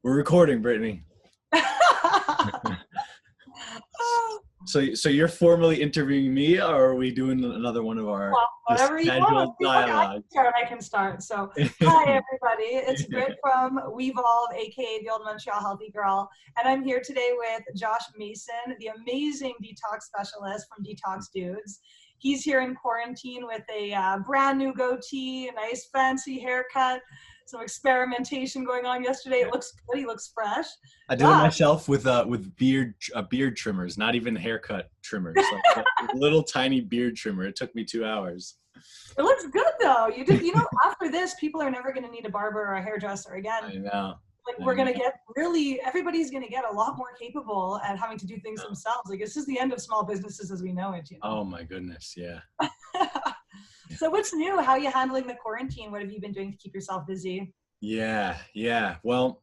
We're recording, Brittany. So you're formally interviewing me, or are we doing another one of our Well, just whatever you want. casual dialogue? I can start. So, hi everybody. It's Britt from Wevolve, aka the Old Montreal Healthy Girl, and I'm here today with Josh Mason, the amazing detox specialist from Detox Dudes. He's here in quarantine with a brand new goatee, a nice fancy haircut, some experimentation going on yesterday. It looks good. He looks fresh. I did it myself with beard trimmers, not even haircut trimmers, like a little tiny beard trimmer. It took me 2 hours. It looks good though. After this, people are never going to need a barber or a hairdresser again. I know. We're going to get everybody's going to get a lot more capable at having to do things themselves. Like, this is the end of small businesses as we know it. Oh my goodness. Yeah. So what's new? How are you handling the quarantine? What have you been doing to keep yourself busy? Yeah. Well,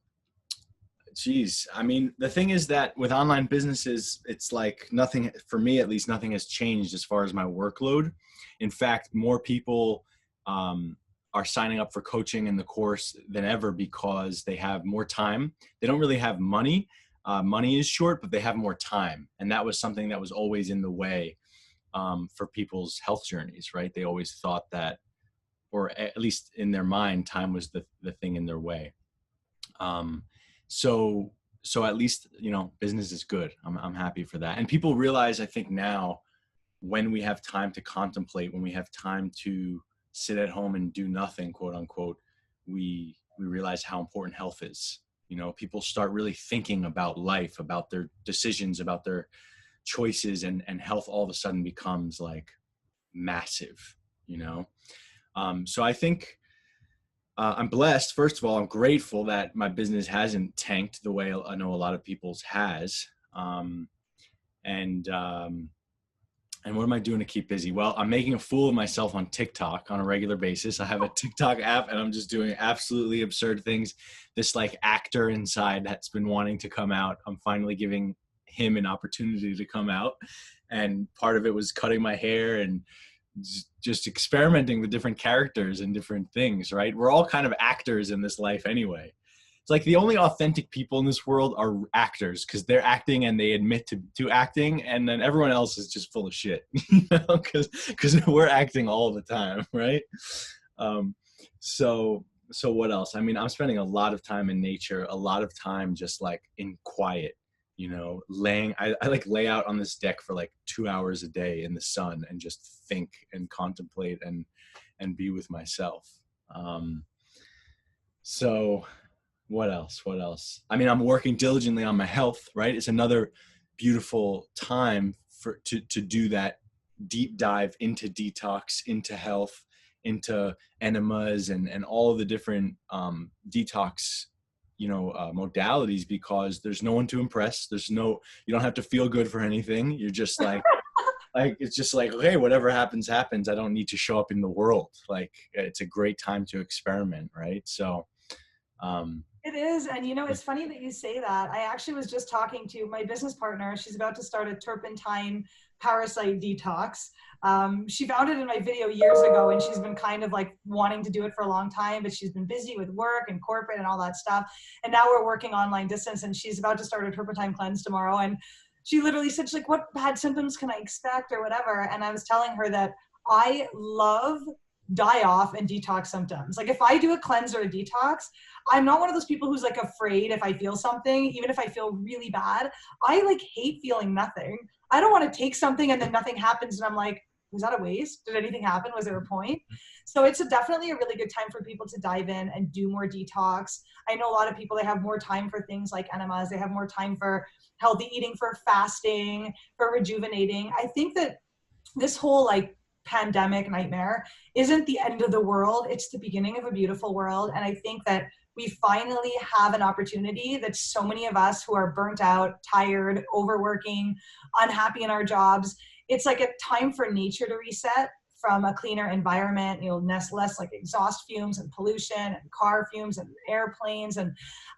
geez. I mean, the thing is that with online businesses, it's like nothing, for me at least, nothing has changed as far as my workload. In fact, more people are signing up for coaching in the course than ever because they have more time. They don't really have money. Money is short, but they have more time. And that was something that was always in the way for people's health journeys, right? They always thought that, or at least in their mind, time was the thing in their way. So at least, business is good. I'm happy for that. And people realize, I think now, when we have time to contemplate, when we have time to sit at home and do nothing, quote unquote, we realize how important health is. People start really thinking about life, about their decisions, about their choices, and health all of a sudden becomes like massive, So I think I'm blessed. First of all, I'm grateful that my business hasn't tanked the way I know a lot of people's has. And what am I doing to keep busy? Well, I'm making a fool of myself on TikTok on a regular basis. I have a TikTok app and I'm just doing absolutely absurd things. This like actor inside that's been wanting to come out, I'm finally giving him an opportunity to come out. And part of it was cutting my hair and just experimenting with different characters and different things, right? We're all kind of actors in this life anyway. It's like the only authentic people in this world are actors because they're acting and they admit to acting, and then everyone else is just full of shit, because we're acting all the time, right? So what else? I mean, I'm spending a lot of time in nature, a lot of time just like in quiet, I like lay out on this deck for like 2 hours a day in the sun and just think and contemplate and be with myself. So what else? I mean, I'm working diligently on my health, right? It's another beautiful time to do that deep dive into detox, into health, into enemas and all of the different detox modalities, because there's no one to impress. You don't have to feel good for anything. You're just like, it's just like, okay, whatever happens. I don't need to show up in the world. Like, it's a great time to experiment. Right. So, it is. And it's funny that you say that. I actually was just talking to my business partner. She's about to start a turpentine parasite detox. She found it in my video years ago, and she's been kind of like wanting to do it for a long time, but she's been busy with work and corporate and all that stuff. And now we're working online distance, and she's about to start a turpentine cleanse tomorrow. And she literally said, she's like, what bad symptoms can I expect or whatever? And I was telling her that I love die off and detox symptoms. Like, if I do a cleanse or a detox, I'm not one of those people who's like afraid if I feel something, even if I feel really bad. I like hate feeling nothing. I don't want to take something and then nothing happens and I'm like, was that a waste? Did anything happen? Was there a point? So it's definitely a really good time for people to dive in and do more detox. I know a lot of people, they have more time for things like enemas. They have more time for healthy eating, for fasting, for rejuvenating. I think that this whole like pandemic nightmare isn't the end of the world. It's the beginning of a beautiful world. And I think that we finally have an opportunity that so many of us who are burnt out, tired, overworking, unhappy in our jobs, it's like a time for nature to reset from a cleaner environment, less like exhaust fumes and pollution and car fumes and airplanes. And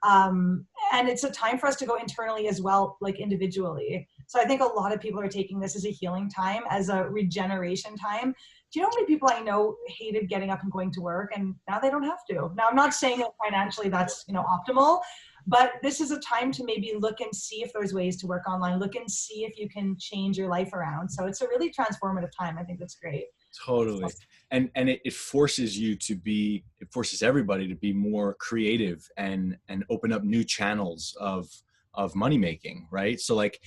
it's a time for us to go internally as well, like individually. So I think a lot of people are taking this as a healing time, as a regeneration time. Do you know how many people I know hated getting up and going to work, and now they don't have to? Now, I'm not saying that financially that's, optimal, But this is a time to maybe look and see if there's ways to work online, look and see if you can change your life around. So it's a really transformative time. I think that's great. Totally. And it forces you to be, it forces everybody to be more creative and open up new channels of money making, right? So like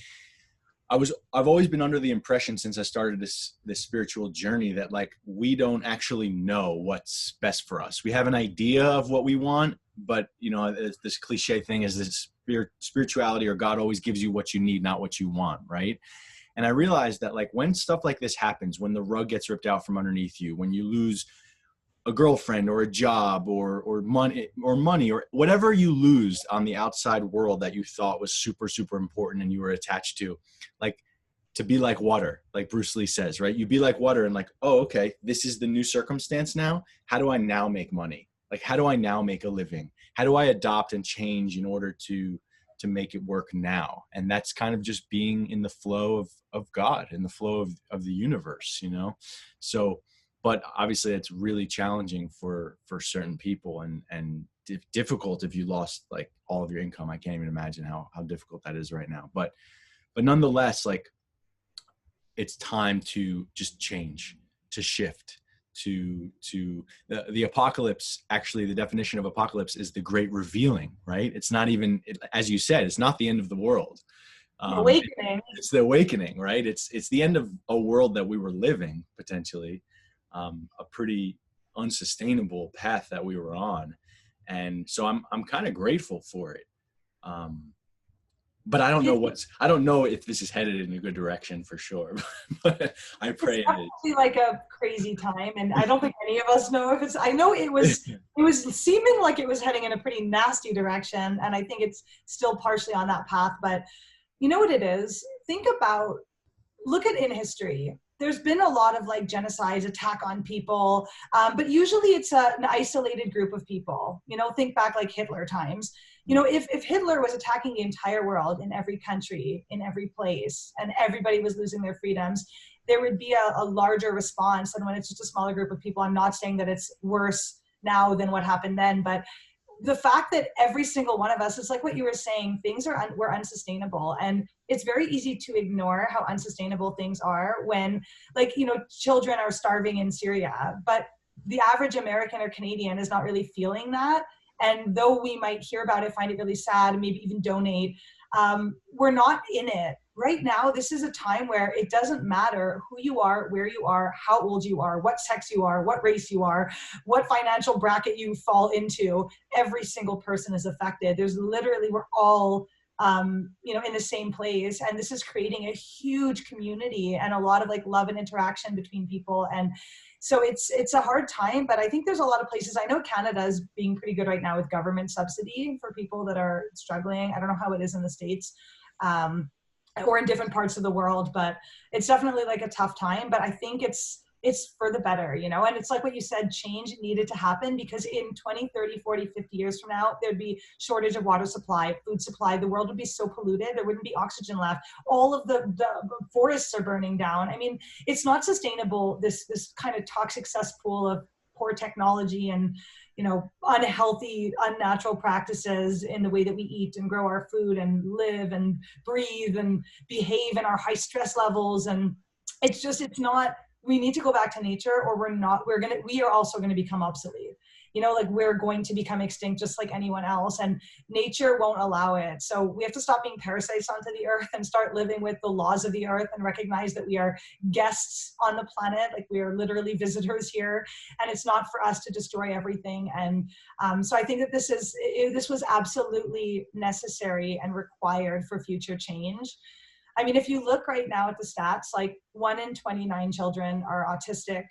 I've always been under the impression since I started this spiritual journey that like we don't actually know what's best for us. We have an idea of what we want, but you know, this cliche thing is this spirituality or God always gives you what you need, not what you want, right? And I realized that like when stuff like this happens, when the rug gets ripped out from underneath you, when you lose a girlfriend or a job or money or whatever you lose on the outside world that you thought was super, super important and you were attached to, like to be like water, like Bruce Lee says, right? You be like water and like, oh, okay, this is the new circumstance now. How do I now make money? Like, how do I now make a living? How do I adopt and change in order to make it work now? And that's kind of just being in the flow of God, in the flow of the universe, you know? So, but obviously it's really challenging for certain people and difficult if you lost like all of your income. I can't even imagine how difficult that is right now. But nonetheless, like it's time to just change, to shift, to the apocalypse. Actually, the definition of apocalypse is the great revealing, right? It's not even, as you said, it's not the end of the world. Awakening. It's the awakening, right? It's the end of a world that we were living potentially. A pretty unsustainable path that we were on. And so I'm kind of grateful for it. But I don't know if this is headed in a good direction for sure, but I pray it is. Like a crazy time. And I don't think any of us know if it's, I know it was seeming like it was heading in a pretty nasty direction. And I think it's still partially on that path, but you know what it is? Look at in history. There's been a lot of like genocides, attack on people, but usually it's an isolated group of people. You know, think back like Hitler times. You know, if Hitler was attacking the entire world in every country, in every place, and everybody was losing their freedoms, there would be a larger response than when it's just a smaller group of people. I'm not saying that it's worse now than what happened then, but the fact that every single one of us, it's like what you were saying, things were unsustainable. And it's very easy to ignore how unsustainable things are when, like, you know, children are starving in Syria, but the average American or Canadian is not really feeling that. And though we might hear about it, find it really sad, and maybe even donate, we're not in it. Right now, this is a time where it doesn't matter who you are, where you are, how old you are, what sex you are, what race you are, what financial bracket you fall into. Every single person is affected. There's literally, we're all you know, in the same place. And this is creating a huge community and a lot of like love and interaction between people. And so it's a hard time, but I think there's a lot of places. I know Canada is being pretty good right now with government subsidy for people that are struggling. I don't know how it is in the States or in different parts of the world, but it's definitely like a tough time. But I think it's for the better, you know? And it's like what you said, change needed to happen because in 20, 30, 40, 50 years from now, there'd be shortage of water supply, food supply. The world would be so polluted. There wouldn't be oxygen left. All of the forests are burning down. I mean, it's not sustainable, this kind of toxic cesspool of poor technology and, you know, unhealthy, unnatural practices in the way that we eat and grow our food and live and breathe and behave in our high stress levels. And it's not, we need to go back to nature or we are also going to become obsolete. You know, like we're going to become extinct just like anyone else, and nature won't allow it. So we have to stop being parasites onto the earth and start living with the laws of the earth and recognize that we are guests on the planet. Like we are literally visitors here, and it's not for us to destroy everything. And so I think that this was absolutely necessary and required for future change. I mean, if you look right now at the stats, like 1 in 29 children are autistic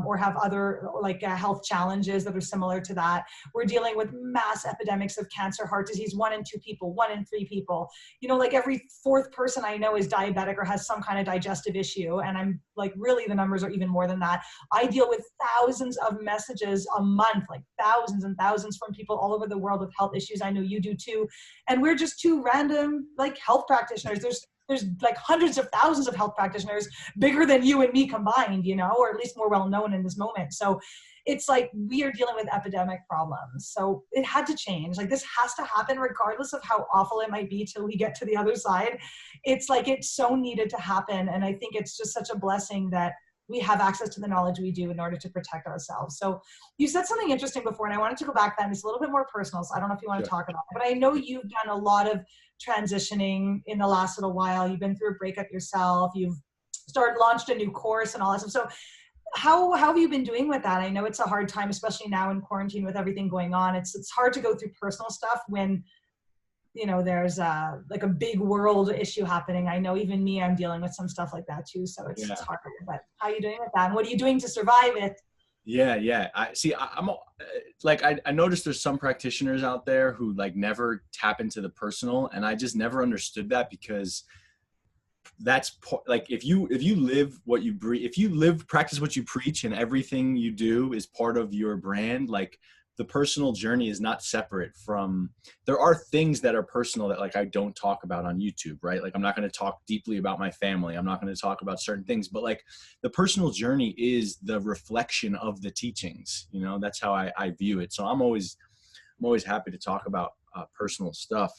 or have other like health challenges that are similar to that. We're dealing with mass epidemics of cancer, heart disease, 1 in 2 people, 1 in 3 people. You know, like every 4th person I know is diabetic or has some kind of digestive issue. And I'm like, really, the numbers are even more than that. I deal with thousands of messages a month, like thousands and thousands from people all over the world with health issues. I know you do too. And we're just 2 random like health practitioners. There's like hundreds of thousands of health practitioners bigger than you and me combined, you know, or at least more well known in this moment. So it's like we are dealing with epidemic problems. So it had to change. Like this has to happen regardless of how awful it might be till we get to the other side. It's like it's so needed to happen. And I think it's just such a blessing that we have access to the knowledge we do in order to protect ourselves. So you said something interesting before, and I wanted to go back then. It's a little bit more personal, so I don't know if you want to talk about it, but I know you've done a lot of transitioning in the last little while. You've been through a breakup yourself. You've launched a new course and all that stuff. So how have you been doing with that? I know it's a hard time, especially now in quarantine with everything going on. It's hard to go through personal stuff when, you know, there's like a big world issue happening. I know even me, I'm dealing with some stuff like that too. So it's hard, but how are you doing with that? And what are you doing to survive it? Yeah. I noticed there's some practitioners out there who like never tap into the personal, and I just never understood that, because that's like, if you live what you breathe, if you practice what you preach, and everything you do is part of your brand, like the personal journey is not separate from, there are things that are personal that like I don't talk about on YouTube, right? Like I'm not going to talk deeply about my family. I'm not going to talk about certain things, but like the personal journey is the reflection of the teachings, you know. That's how I view it. So I'm always happy to talk about personal stuff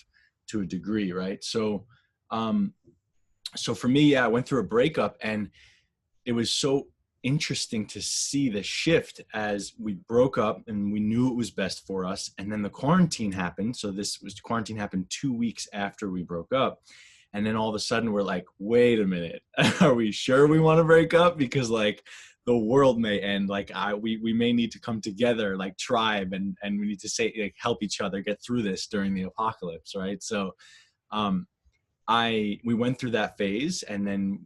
to a degree, right? So for me, I went through a breakup, and it was so interesting to see the shift as we broke up and we knew it was best for us. And then the quarantine happened. So quarantine happened 2 weeks after we broke up. And then all of a sudden we're like, wait a minute, are we sure we want to break up? Because like the world may end. Like we may need to come together like tribe, and we need to say, like, help each other get through this during the apocalypse. Right. So, we went through that phase, and then,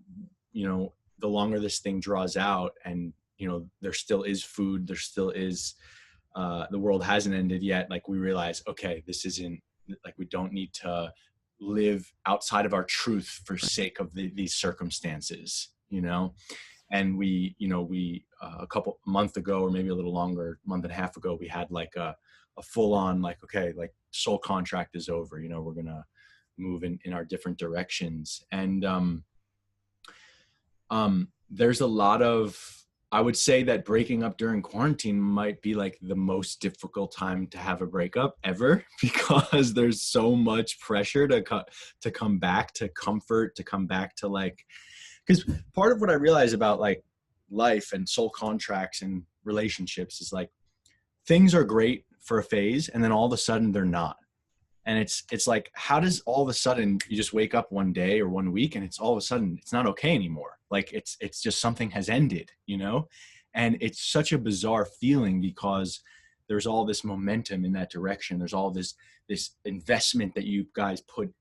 you know, the longer this thing draws out, and, you know, there still is food, there still is, the world hasn't ended yet. Like we realize, okay, this isn't like, we don't need to live outside of our truth for sake of these circumstances, you know? And a month ago, or maybe a little longer, month and a half ago, we had like a full on, like, okay, like soul contract is over, you know, we're going to move in our different directions. And, there's a lot of, I would say that breaking up during quarantine might be like the most difficult time to have a breakup ever, because there's so much pressure to come back to comfort, to come back to like, because part of what I realize about like life and soul contracts and relationships is like, things are great for a phase, and then all of a sudden they're not. And it's like, how does all of a sudden you just wake up one day or 1 week and it's all of a sudden it's not okay anymore? Like it's just something has ended, you know? And it's such a bizarre feeling, because there's all this momentum in that direction. There's all this investment that you guys put,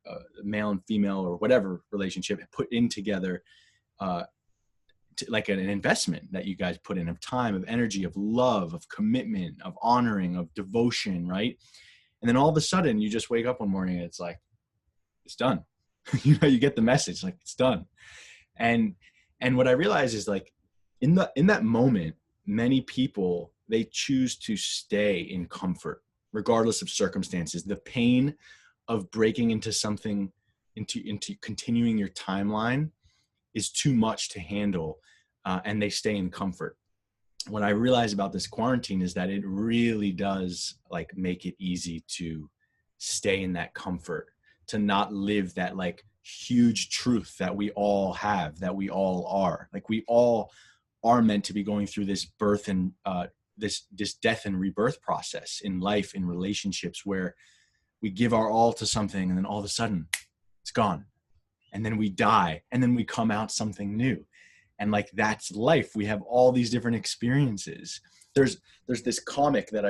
male and female or whatever relationship, put in together, like an investment that you guys put in, of time, of energy, of love, of commitment, of honoring, of devotion, right? And then all of a sudden you just wake up one morning and it's like, it's done. You know, you get the message, like, it's done. And what I realize is like, in that moment, many people, they choose to stay in comfort regardless of circumstances. The pain of breaking into something, into continuing your timeline, is too much to handle, and they stay in comfort. What I realize about this quarantine is that it really does like make it easy to stay in that comfort, to not live that like huge truth that we all have, that we all are. Like we all are meant to be going through this birth and this death and rebirth process in life, in relationships, where we give our all to something, and then all of a sudden it's gone. And then we die, and then we come out something new. And like, that's life. We have all these different experiences. There's this comic that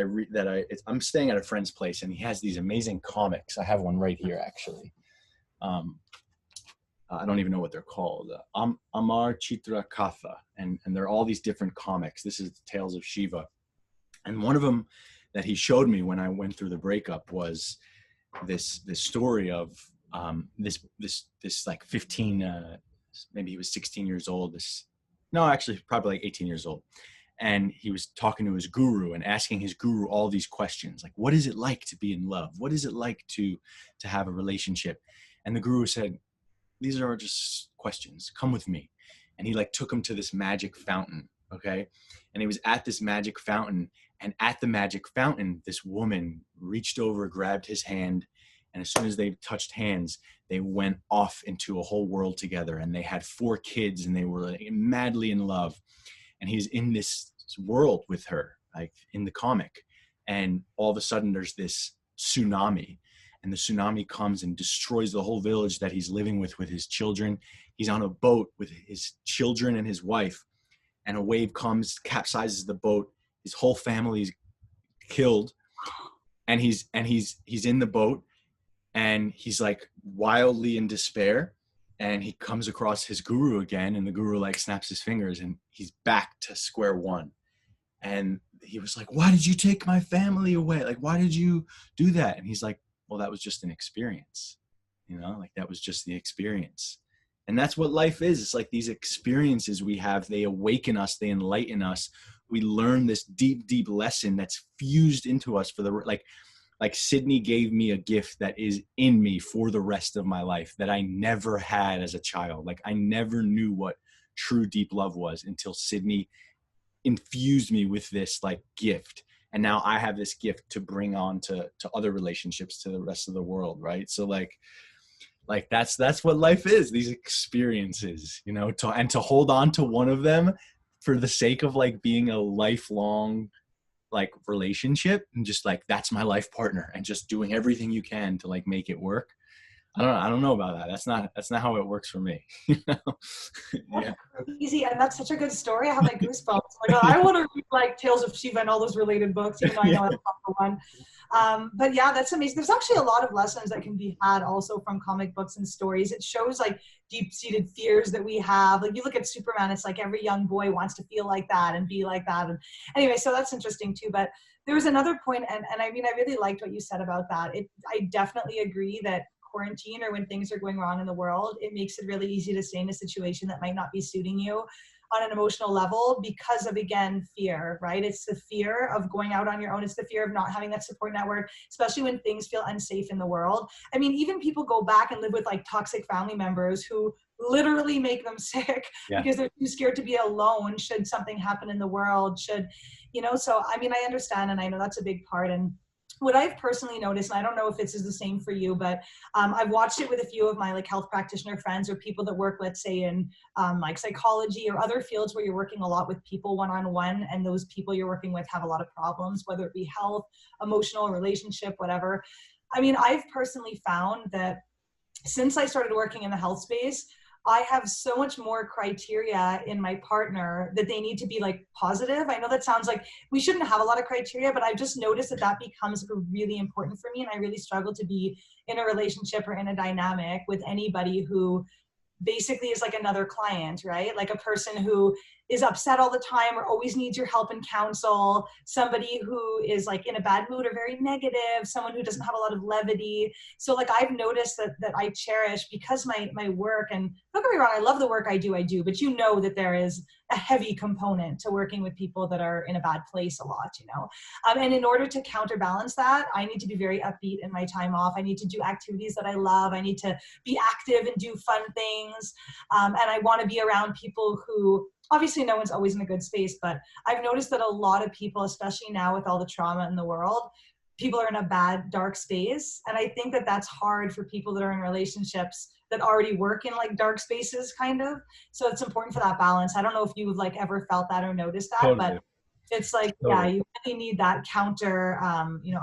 I'm staying at a friend's place, and he has these amazing comics. I have one right here, actually. I don't even know what they're called. Amar Chitra Katha. And they're all these different comics. This is the Tales of Shiva. And one of them that he showed me when I went through the breakup was this story of this like 15, maybe he was 16 years old. Probably like 18 years old. And he was talking to his guru and asking his guru all these questions. Like, what is it like to be in love? What is it like to have a relationship? And the guru said, these are just questions. Come with me. And he like took him to this magic fountain Okay. And he was at this magic fountain. And at the magic fountain, this woman reached over, grabbed his hand. And as soon as they touched hands, they went off into a whole world together. And they had 4 kids and they were like madly in love. And he's in this world with her, like in the comic. And all of a sudden there's this tsunami, and the tsunami comes and destroys the whole village that he's living with his children. He's on a boat with his children and his wife, and a wave comes, capsizes the boat. His whole family's killed, and he's in the boat, and he's like wildly in despair. And he comes across his guru again, and the guru like snaps his fingers, and he's back to square one. And he was like, "Why did you take my family away? Like, why did you do that?" And he's like, "Well, that was just an experience, like that was just the experience." And that's what life is. It's like these experiences we have, they awaken us, they enlighten us. We learn this deep, deep lesson that's fused into us for the, like Sydney gave me a gift that is in me for the rest of my life that I never had as a child. Like I never knew what true deep love was until Sydney infused me with this like gift. And now I have this gift to bring on to other relationships, to the rest of the world. Right. So like that's what life is, these experiences, to hold on to one of them for the sake of like being a lifelong like relationship, and just like, that's my life partner, and just doing everything you can to like make it work. I don't know about that. That's not how it works for me. Yeah. Easy, and that's such a good story. I have like goosebumps. Like, I want to read like Tales of Shiva and all those related books, even though I know that's not the one. But yeah, that's amazing. There's actually a lot of lessons that can be had also from comic books and stories. It shows like deep-seated fears that we have. Like you look at Superman, it's like every young boy wants to feel like that and be like that. And anyway, so that's interesting too. But there was another point, and I mean, I really liked what you said about that. I definitely agree that quarantine, or when things are going wrong in the world, it makes it really easy to stay in a situation that might not be suiting you on an emotional level because of, again, fear, right? It's the fear of going out on your own. It's the fear of not having that support network, especially when things feel unsafe in the world. I mean, even people go back and live with like toxic family members who literally make them sick because they're too scared to be alone should something happen in the world, so I mean, I understand, and I know that's a big part. And what I've personally noticed, and I don't know if this is the same for you, but I've watched it with a few of my like health practitioner friends or people that work, let's say in like psychology or other fields where you're working a lot with people one-on-one, and those people you're working with have a lot of problems, whether it be health, emotional, relationship, whatever. I mean, I've personally found that since I started working in the health space, I have so much more criteria in my partner that they need to be like positive. I know that sounds like we shouldn't have a lot of criteria, but I've just noticed that becomes really important for me. And I really struggle to be in a relationship or in a dynamic with anybody who basically is like another client, right? Like a person who is upset all the time or always needs your help and counsel, somebody who is like in a bad mood or very negative, someone who doesn't have a lot of levity. So like I've noticed that I cherish, because my work, and don't get me wrong, I love the work I do, but you know that there is a heavy component to working with people that are in a bad place a lot, and in order to counterbalance that, I need to be very upbeat in my time off. I need to do activities that I love. I need to be active and do fun things. And I want to be around people who, obviously no one's always in a good space, but I've noticed that a lot of people, especially now with all the trauma in the world, people are in a bad, dark space. And I think that that's hard for people that are in relationships that already work in like dark spaces, kind of. So it's important for that balance. I don't know if you've like ever felt that or noticed that, totally. But it's like, yeah, you really need that counter,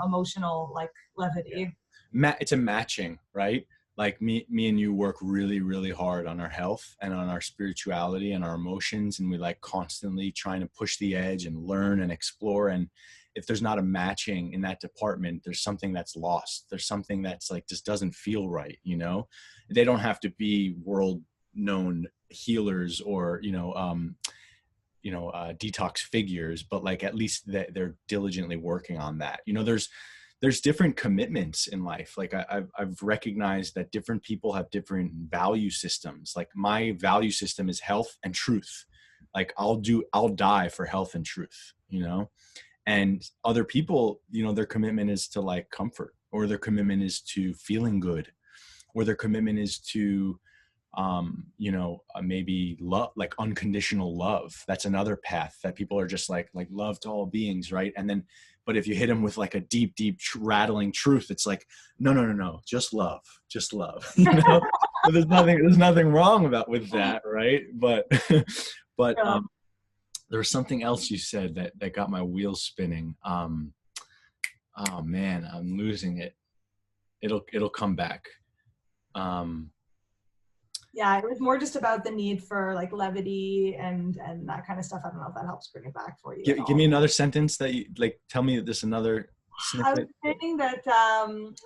emotional like levity. It's a matching, right? Like me and you work really, really hard on our health and on our spirituality and our emotions. And we like constantly trying to push the edge and learn and explore. And if there's not a matching in that department, there's something that's lost. There's something that's like, just doesn't feel right. They don't have to be world known healers or, detox figures, but like, at least they're diligently working on that. There's different commitments in life. Like I've recognized that different people have different value systems. Like my value system is health and truth. Like I'll die for health and truth, and other people, their commitment is to like comfort, or their commitment is to feeling good, or their commitment is to maybe love, like unconditional love. That's another path that people are just like love to all beings, right? And then, but if you hit them with like a deep, rattling truth, it's like, no, just love, But there's nothing wrong with that, right? But, but there was something else you said that got my wheels spinning. Oh man, I'm losing it. It'll come back. Yeah, it was more just about the need for like levity and that kind of stuff. I don't know if that helps bring it back for you. Give me another sentence that you like. Tell me this another snippet. I was saying that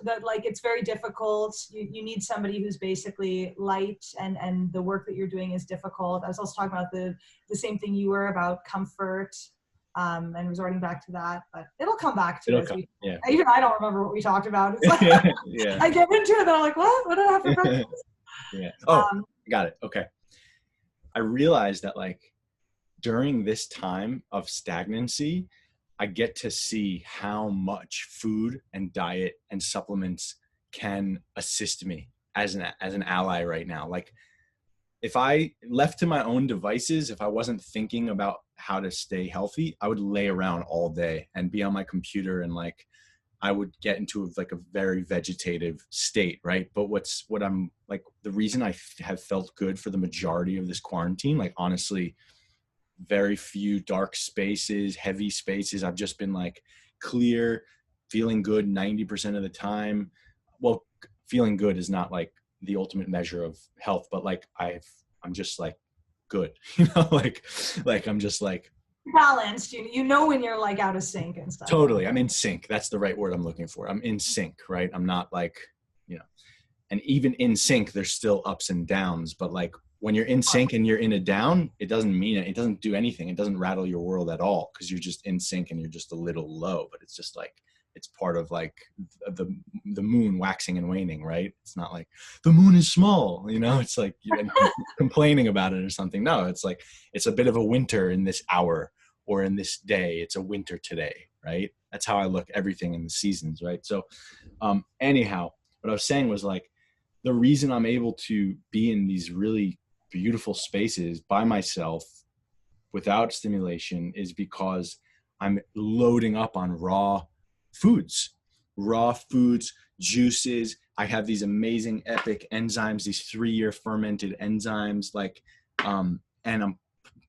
that like it's very difficult. You need somebody who's basically light, and the work that you're doing is difficult. I was also talking about the same thing you were about comfort, and resorting back to that. But it'll come back to us. Yeah. Even I don't remember what we talked about. It's like yeah. I get into it and I'm like, what did I have for breakfast? Yeah. Oh, got it. Okay. I realized that like during this time of stagnancy, I get to see how much food and diet and supplements can assist me as an ally right now. Like if I left to my own devices, if I wasn't thinking about how to stay healthy, I would lay around all day and be on my computer, and like I would get into like a very vegetative state, right? But what I'm like, the reason I have felt good for the majority of this quarantine, like honestly, very few dark spaces, heavy spaces. I've just been like clear, feeling good 90% of the time. Well, feeling good is not like the ultimate measure of health, but like I'm just like good, like I'm just like balanced. You know when you're like out of sync and stuff. Totally. I'm in sync. That's the right word I'm looking for. I'm in sync, right? I'm not like, and even in sync, there's still ups and downs, but like when you're in sync and you're in a down, it doesn't mean it doesn't do anything. It doesn't rattle your world at all because you're just in sync and you're just a little low, but it's just like, it's part of like the moon waxing and waning, right? It's not like the moon is small, it's like you're complaining about it or something. No, it's like, it's a bit of a winter in this hour or in this day. It's a winter today, right? That's how I look everything in the seasons, right? So anyhow, what I was saying was like, the reason I'm able to be in these really beautiful spaces by myself without stimulation is because I'm loading up on raw foods, juices. I have these amazing epic enzymes, these 3-year fermented enzymes, like, and I'm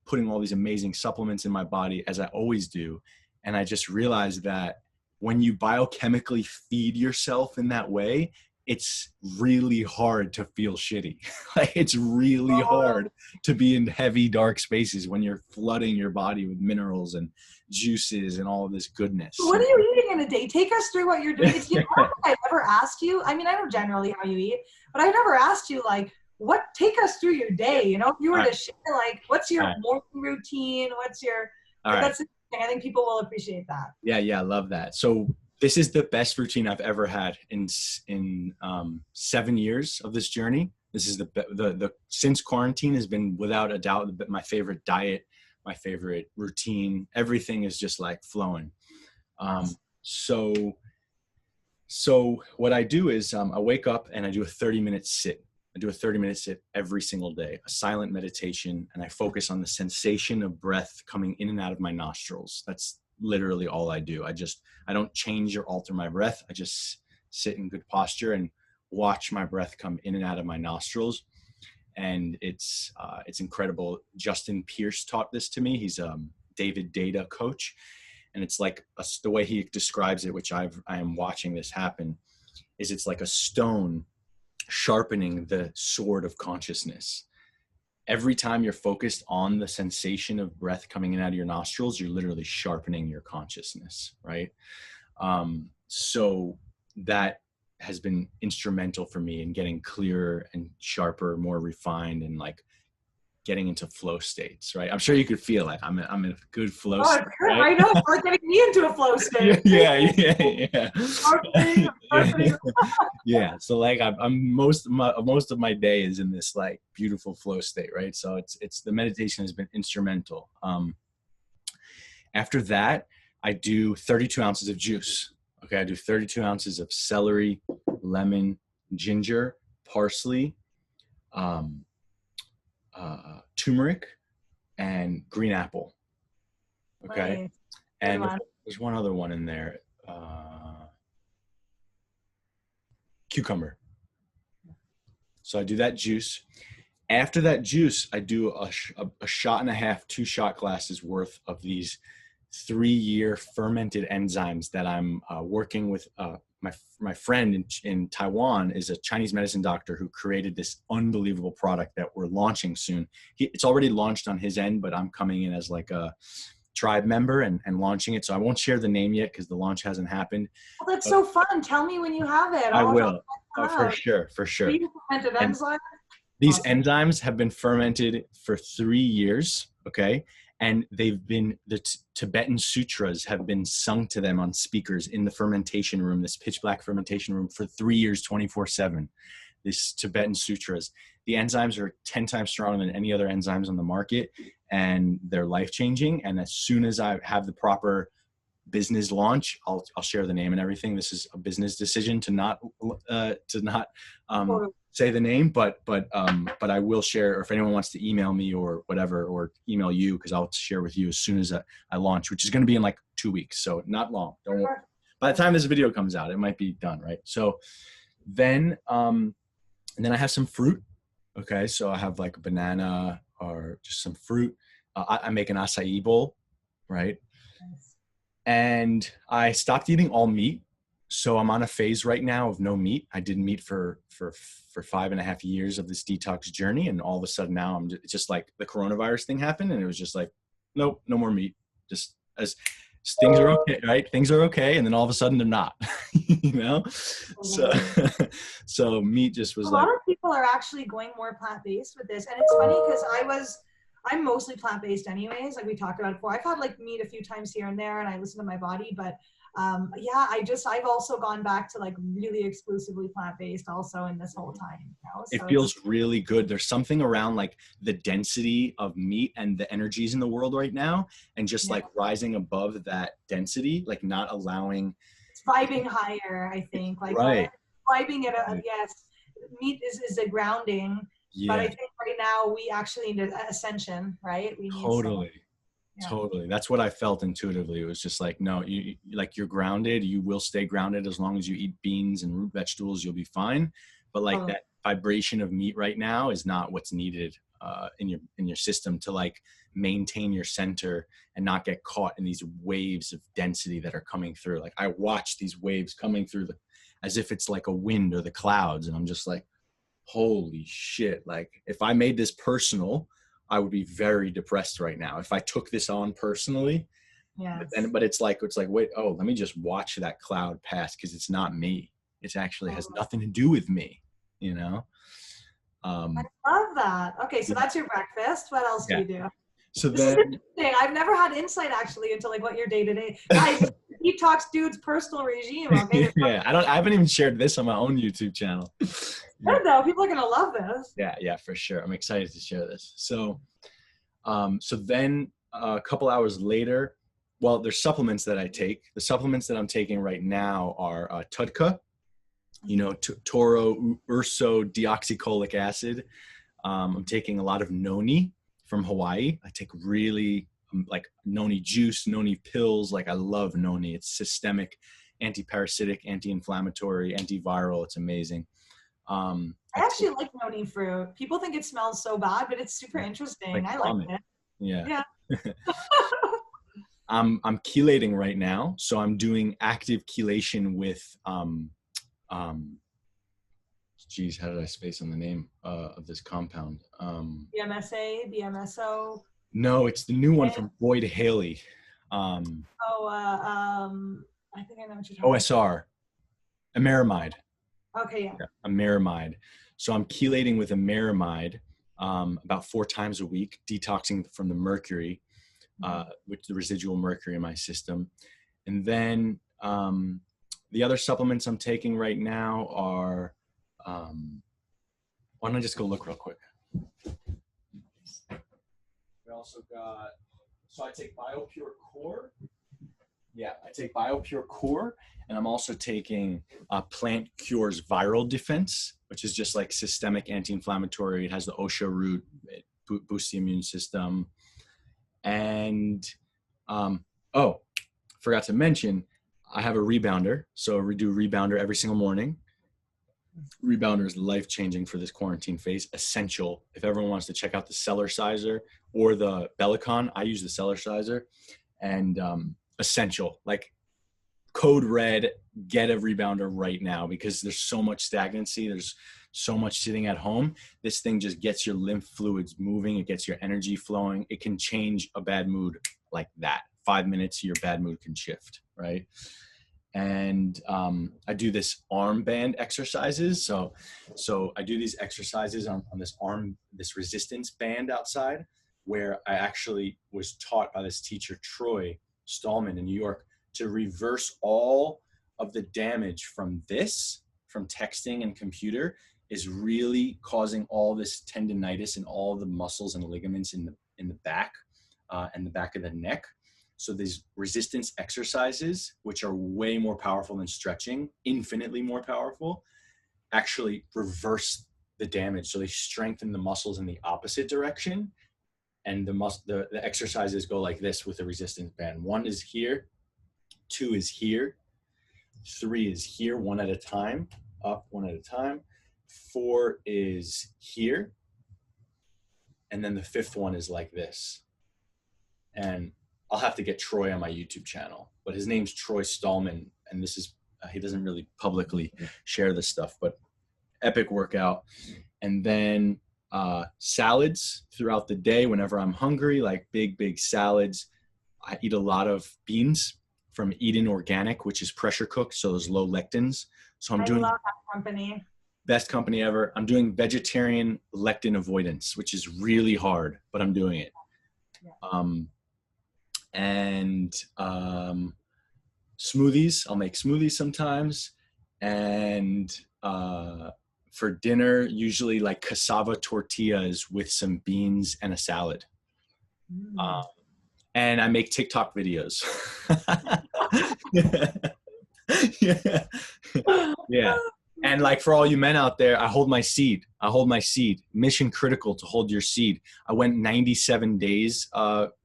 putting all these amazing supplements in my body as I always do. And I just realized that when you biochemically feed yourself in that way, it's really hard to feel shitty. Like it's really hard to be in heavy, dark spaces when you're flooding your body with minerals and juices and all of this goodness. What are you eating in a day? Take us through what you're doing. It's, I've never asked you. I mean, I know generally how you eat, but I've never asked you like, take us through your day. If you were to share, like, what's your morning routine? What's your, that's interesting. I think people will appreciate that. Yeah. I love that. So this is the best routine I've ever had in 7 years of this journey. This is the since quarantine has been without a doubt my favorite diet, my favorite routine. Everything is just like flowing. So what I do is I wake up and I do a 30-minute sit. I do a 30-minute sit every single day, a silent meditation, and I focus on the sensation of breath coming in and out of my nostrils. That's literally all I do. I don't change or alter my breath. I just sit in good posture and watch my breath come in and out of my nostrils. And it's incredible. Justin Pierce taught this to me. He's a David Data coach. And it's like the way he describes it, which I am watching this happen, is it's like a stone sharpening the sword of consciousness. Every time you're focused on the sensation of breath coming in out of your nostrils, you're literally sharpening your consciousness, right? So that has been instrumental for me in getting clearer and sharper, more refined, and like getting into flow states, right? I'm sure you could feel it. I'm in a good flow state. Right? I know. It's like getting me into a flow state. Yeah. Yeah. So like I'm most of my day is in this like beautiful flow state, right? So it's the meditation has been instrumental. After that, I do 32 ounces of juice. Okay, I do 32 ounces of celery, lemon, ginger, parsley, turmeric, and green apple. Okay. Nice. Good And one. there's one other one in there. Cucumber. So I do that juice. After that juice, I do a shot and a half, 2 shot glasses worth of these 3-year fermented enzymes that I'm working with. My friend in Taiwan is a Chinese medicine doctor who created this unbelievable product that we're launching soon. It's already launched on his end, but I'm coming in as like a tribe member and launching it. So I won't share the name yet because the launch hasn't happened. Oh, that's so fun. Tell me when you have it. I I'll will. For out. sure. Are you fermented And enzyme? these Awesome. enzymes have been fermented for 3 years. Okay. And the Tibetan sutras have been sung to them on speakers in the fermentation room, this pitch black fermentation room, for 3 years, 24/7. These Tibetan sutras. The enzymes are 10 times stronger than any other enzymes on the market, and they're life changing. And as soon as I have the proper business launch, I'll share the name and everything. This is a business decision to not say the name, but I will share, or if anyone wants to email me or whatever, or email you, because I'll share with you as soon as I launch, which is going to be in like 2 weeks. So not long. Don't worry. By the time this video comes out, it might be done, right? So then, and then I have some fruit. Okay. So I have like a banana or just some fruit. I make an acai bowl, right? Nice. And I stopped eating all meat. So I'm on a phase right now of no meat. I did meat for 5.5 years of this detox journey. And all of a sudden now I'm just like the coronavirus thing happened. And it was just like, nope, no more meat. Just as things are okay, right? Things are okay. And then all of a sudden they're not, you know? So meat just was like. A lot of people are actually going more plant-based with this. And it's funny because I'm mostly plant-based anyways. Like we talked about before. I've had like meat a few times here and there and I listen to my body, but yeah, I've also gone back to like really exclusively plant-based also in this whole time. You know? So it feels really good. There's something around like the density of meat and the energies in the world right now, and just like rising above that density, like not allowing. It's vibing higher, I think. Like right. Vibing it. Yes, meat is a grounding. Yeah. But I think right now we actually need ascension, right? We need totally. Totally. That's what I felt intuitively. It was just like, no, you're grounded. You will stay grounded as long as you eat beans and root vegetables, you'll be fine. But like that vibration of meat right now is not what's needed in your system to like maintain your center and not get caught in these waves of density that are coming through. Like I watch these waves coming through as if it's like a wind or the clouds. And I'm just like, holy shit. Like if I made this personal, I would be very depressed right now if I took this on personally. Yeah. But it's like, wait, let me just watch that cloud pass, because it's not me. It actually has nothing to do with me, you know? I love that. Okay, so that's your breakfast. What else do you do? So this is interesting. I've never had insight actually into like what your day-to-day. Guys, Detox Dude's personal regime. Okay? Yeah, I haven't even shared this on my own YouTube channel. Good though. People are gonna love this. Yeah, for sure. I'm excited to share this. So, then a couple hours later, well, there's supplements that I take. The supplements that I'm taking right now are TUDCA, Toro Urso deoxycholic acid. I'm taking a lot of noni from Hawaii. I take really like noni juice, noni pills. Like I love noni. It's systemic, anti-parasitic, anti-inflammatory, antiviral. It's amazing. I actually like noni fruit. People think it smells so bad, but it's super interesting. I like it. Yeah. I'm chelating right now, so I'm doing active chelation with geez, how did I space on the name of this compound? BMSA, BMSO. No, it's the new one from Boyd Haley. I think I know what you're talking about. OSR, amaramide. Okay, yeah. Amaramide. So I'm chelating with amaramide about 4 times a week, detoxing from the mercury, with the residual mercury in my system. And then the other supplements I'm taking right now are, why don't I just go look real quick? We also got, so I take BioPure Core. Yeah, I take BioPure Core, and I'm also taking Plant Cure's Viral Defense, which is just like systemic anti-inflammatory. It has the osha root. It boost the immune system. And oh, forgot to mention, I have a rebounder. So we do rebounder every single morning. Rebounder is life-changing for this quarantine phase. Essential. If everyone wants to check out the Cellar Sizer or the Bellicon, I use the Cellar Sizer. And essential. Like, code red, get a rebounder right now, because there's so much stagnancy. There's so much sitting at home. This thing just gets your lymph fluids moving. It gets your energy flowing. It can change a bad mood like that. 5 minutes, your bad mood can shift, right? And I do this arm band exercises. So I do these exercises on this resistance band outside, where I actually was taught by this teacher, Troy Stallman in New York, to reverse all of the damage from texting and computer is really causing all this tendinitis and all the muscles and ligaments in the back and the back of the neck. So these resistance exercises, which are way more powerful than stretching, infinitely more powerful, actually reverse the damage. So they strengthen the muscles in the opposite direction. And the exercises go like this with the resistance band. 1 is here, 2 is here, 3 is here, 1 at a time, up 1 at a time. 4 is here. And then the 5th one is like this. And I'll have to get Troy on my YouTube channel, but his name's Troy Stallman. And this is, he doesn't really publicly share this stuff, but epic workout. And then salads throughout the day whenever I'm hungry, like big salads. I eat a lot of beans from Eden Organic, which is pressure cooked, so there's low lectins. So I love that company. Best company ever. I'm doing vegetarian lectin avoidance, which is really hard, but I'm doing it. Yeah. And smoothies. I'll make smoothies sometimes. And for dinner, usually like cassava tortillas with some beans and a salad. And I make TikTok videos. Yeah. And like, for all you men out there, I hold my seed. Mission critical to hold your seed. I went 97 days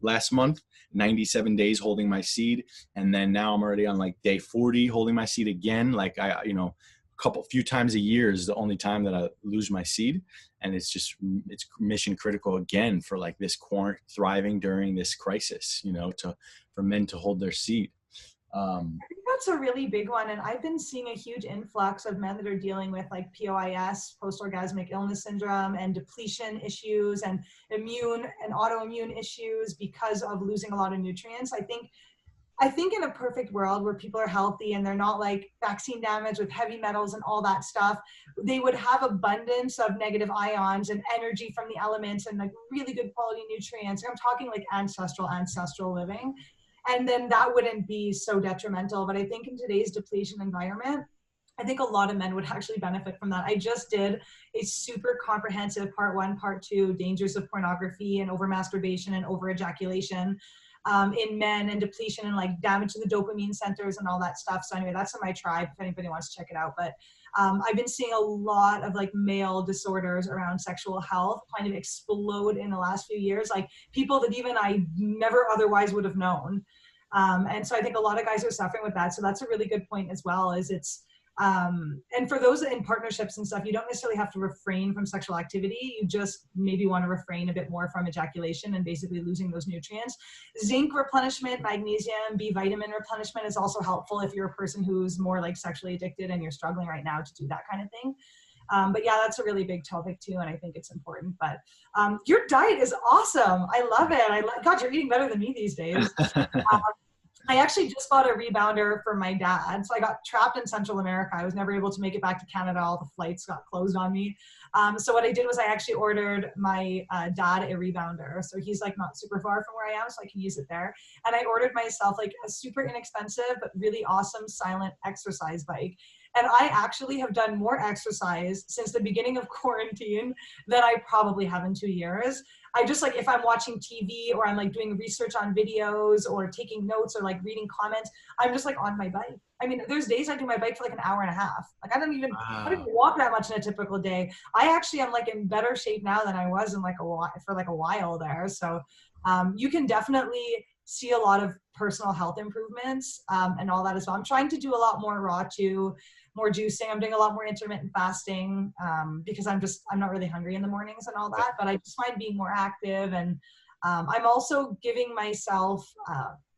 last month, 97 days holding my seed. And then now I'm already on like day 40 holding my seed again. Like few times a year is the only time that I lose my seed. And it's mission critical again for like this thriving during this crisis, for men to hold their seed. I think that's a really big one. And I've been seeing a huge influx of men that are dealing with like POIS, post-orgasmic illness syndrome, and depletion issues and immune and autoimmune issues because of losing a lot of nutrients. I think in a perfect world where people are healthy and they're not like vaccine damage with heavy metals and all that stuff, they would have abundance of negative ions and energy from the elements and like really good quality nutrients. I'm talking like ancestral living. And then that wouldn't be so detrimental. But I think in today's depletion environment, I think a lot of men would actually benefit from that. I just did a super comprehensive part 1, part 2, dangers of pornography and over masturbation and over ejaculation in men, and depletion and like damage to the dopamine centers and all that stuff. So anyway, that's in my tribe if anybody wants to check it out. But I've been seeing a lot of like male disorders around sexual health kind of explode in the last few years, like people that even I never otherwise would have known. And so I think a lot of guys are suffering with that. So that's a really good point as well, is it's, and for those in partnerships and stuff, you don't necessarily have to refrain from sexual activity. You just maybe want to refrain a bit more from ejaculation and basically losing those nutrients. Zinc replenishment, magnesium, B vitamin replenishment is also helpful if you're a person who's more like sexually addicted and you're struggling right now to do that kind of thing. But yeah, that's a really big topic too, and I think it's important. But your diet is awesome. I love it. God, you're eating better than me these days. I actually just bought a rebounder for my dad. So I got trapped in Central America. I was never able to make it back to Canada. All the flights got closed on me. So what I did was I actually ordered my dad a rebounder. So he's like not super far from where I am, so I can use it there. And I ordered myself like a super inexpensive but really awesome silent exercise bike. And I actually have done more exercise since the beginning of quarantine than I probably have in 2 years. I just like, if I'm watching TV or I'm like doing research on videos or taking notes or like reading comments, I'm just like on my bike. I mean, there's days I do my bike for like an hour and a half. Like I don't even Wow. walk that much in a typical day. I actually am like in better shape now than I was in like a while, for like a while there. So you can definitely see a lot of personal health improvements and all that as well. I'm trying to do a lot more raw too, more juicing. I'm doing a lot more intermittent fasting because I'm not really hungry in the mornings and all that, but I just find being more active. And I'm also giving myself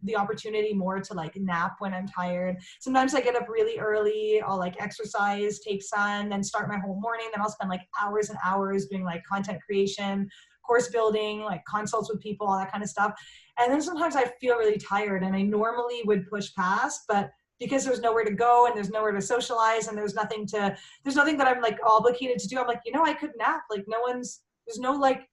the opportunity more to like nap when I'm tired. Sometimes I get up really early, I'll like exercise, take sun, then start my whole morning. Then I'll spend like hours and hours doing like content creation, course building, like consults with people, all that kind of stuff. And then sometimes I feel really tired and I normally would push past, but because there's nowhere to go and there's nowhere to socialize and there's nothing that I'm like obligated to do. I'm like, I could nap. Like there's no like,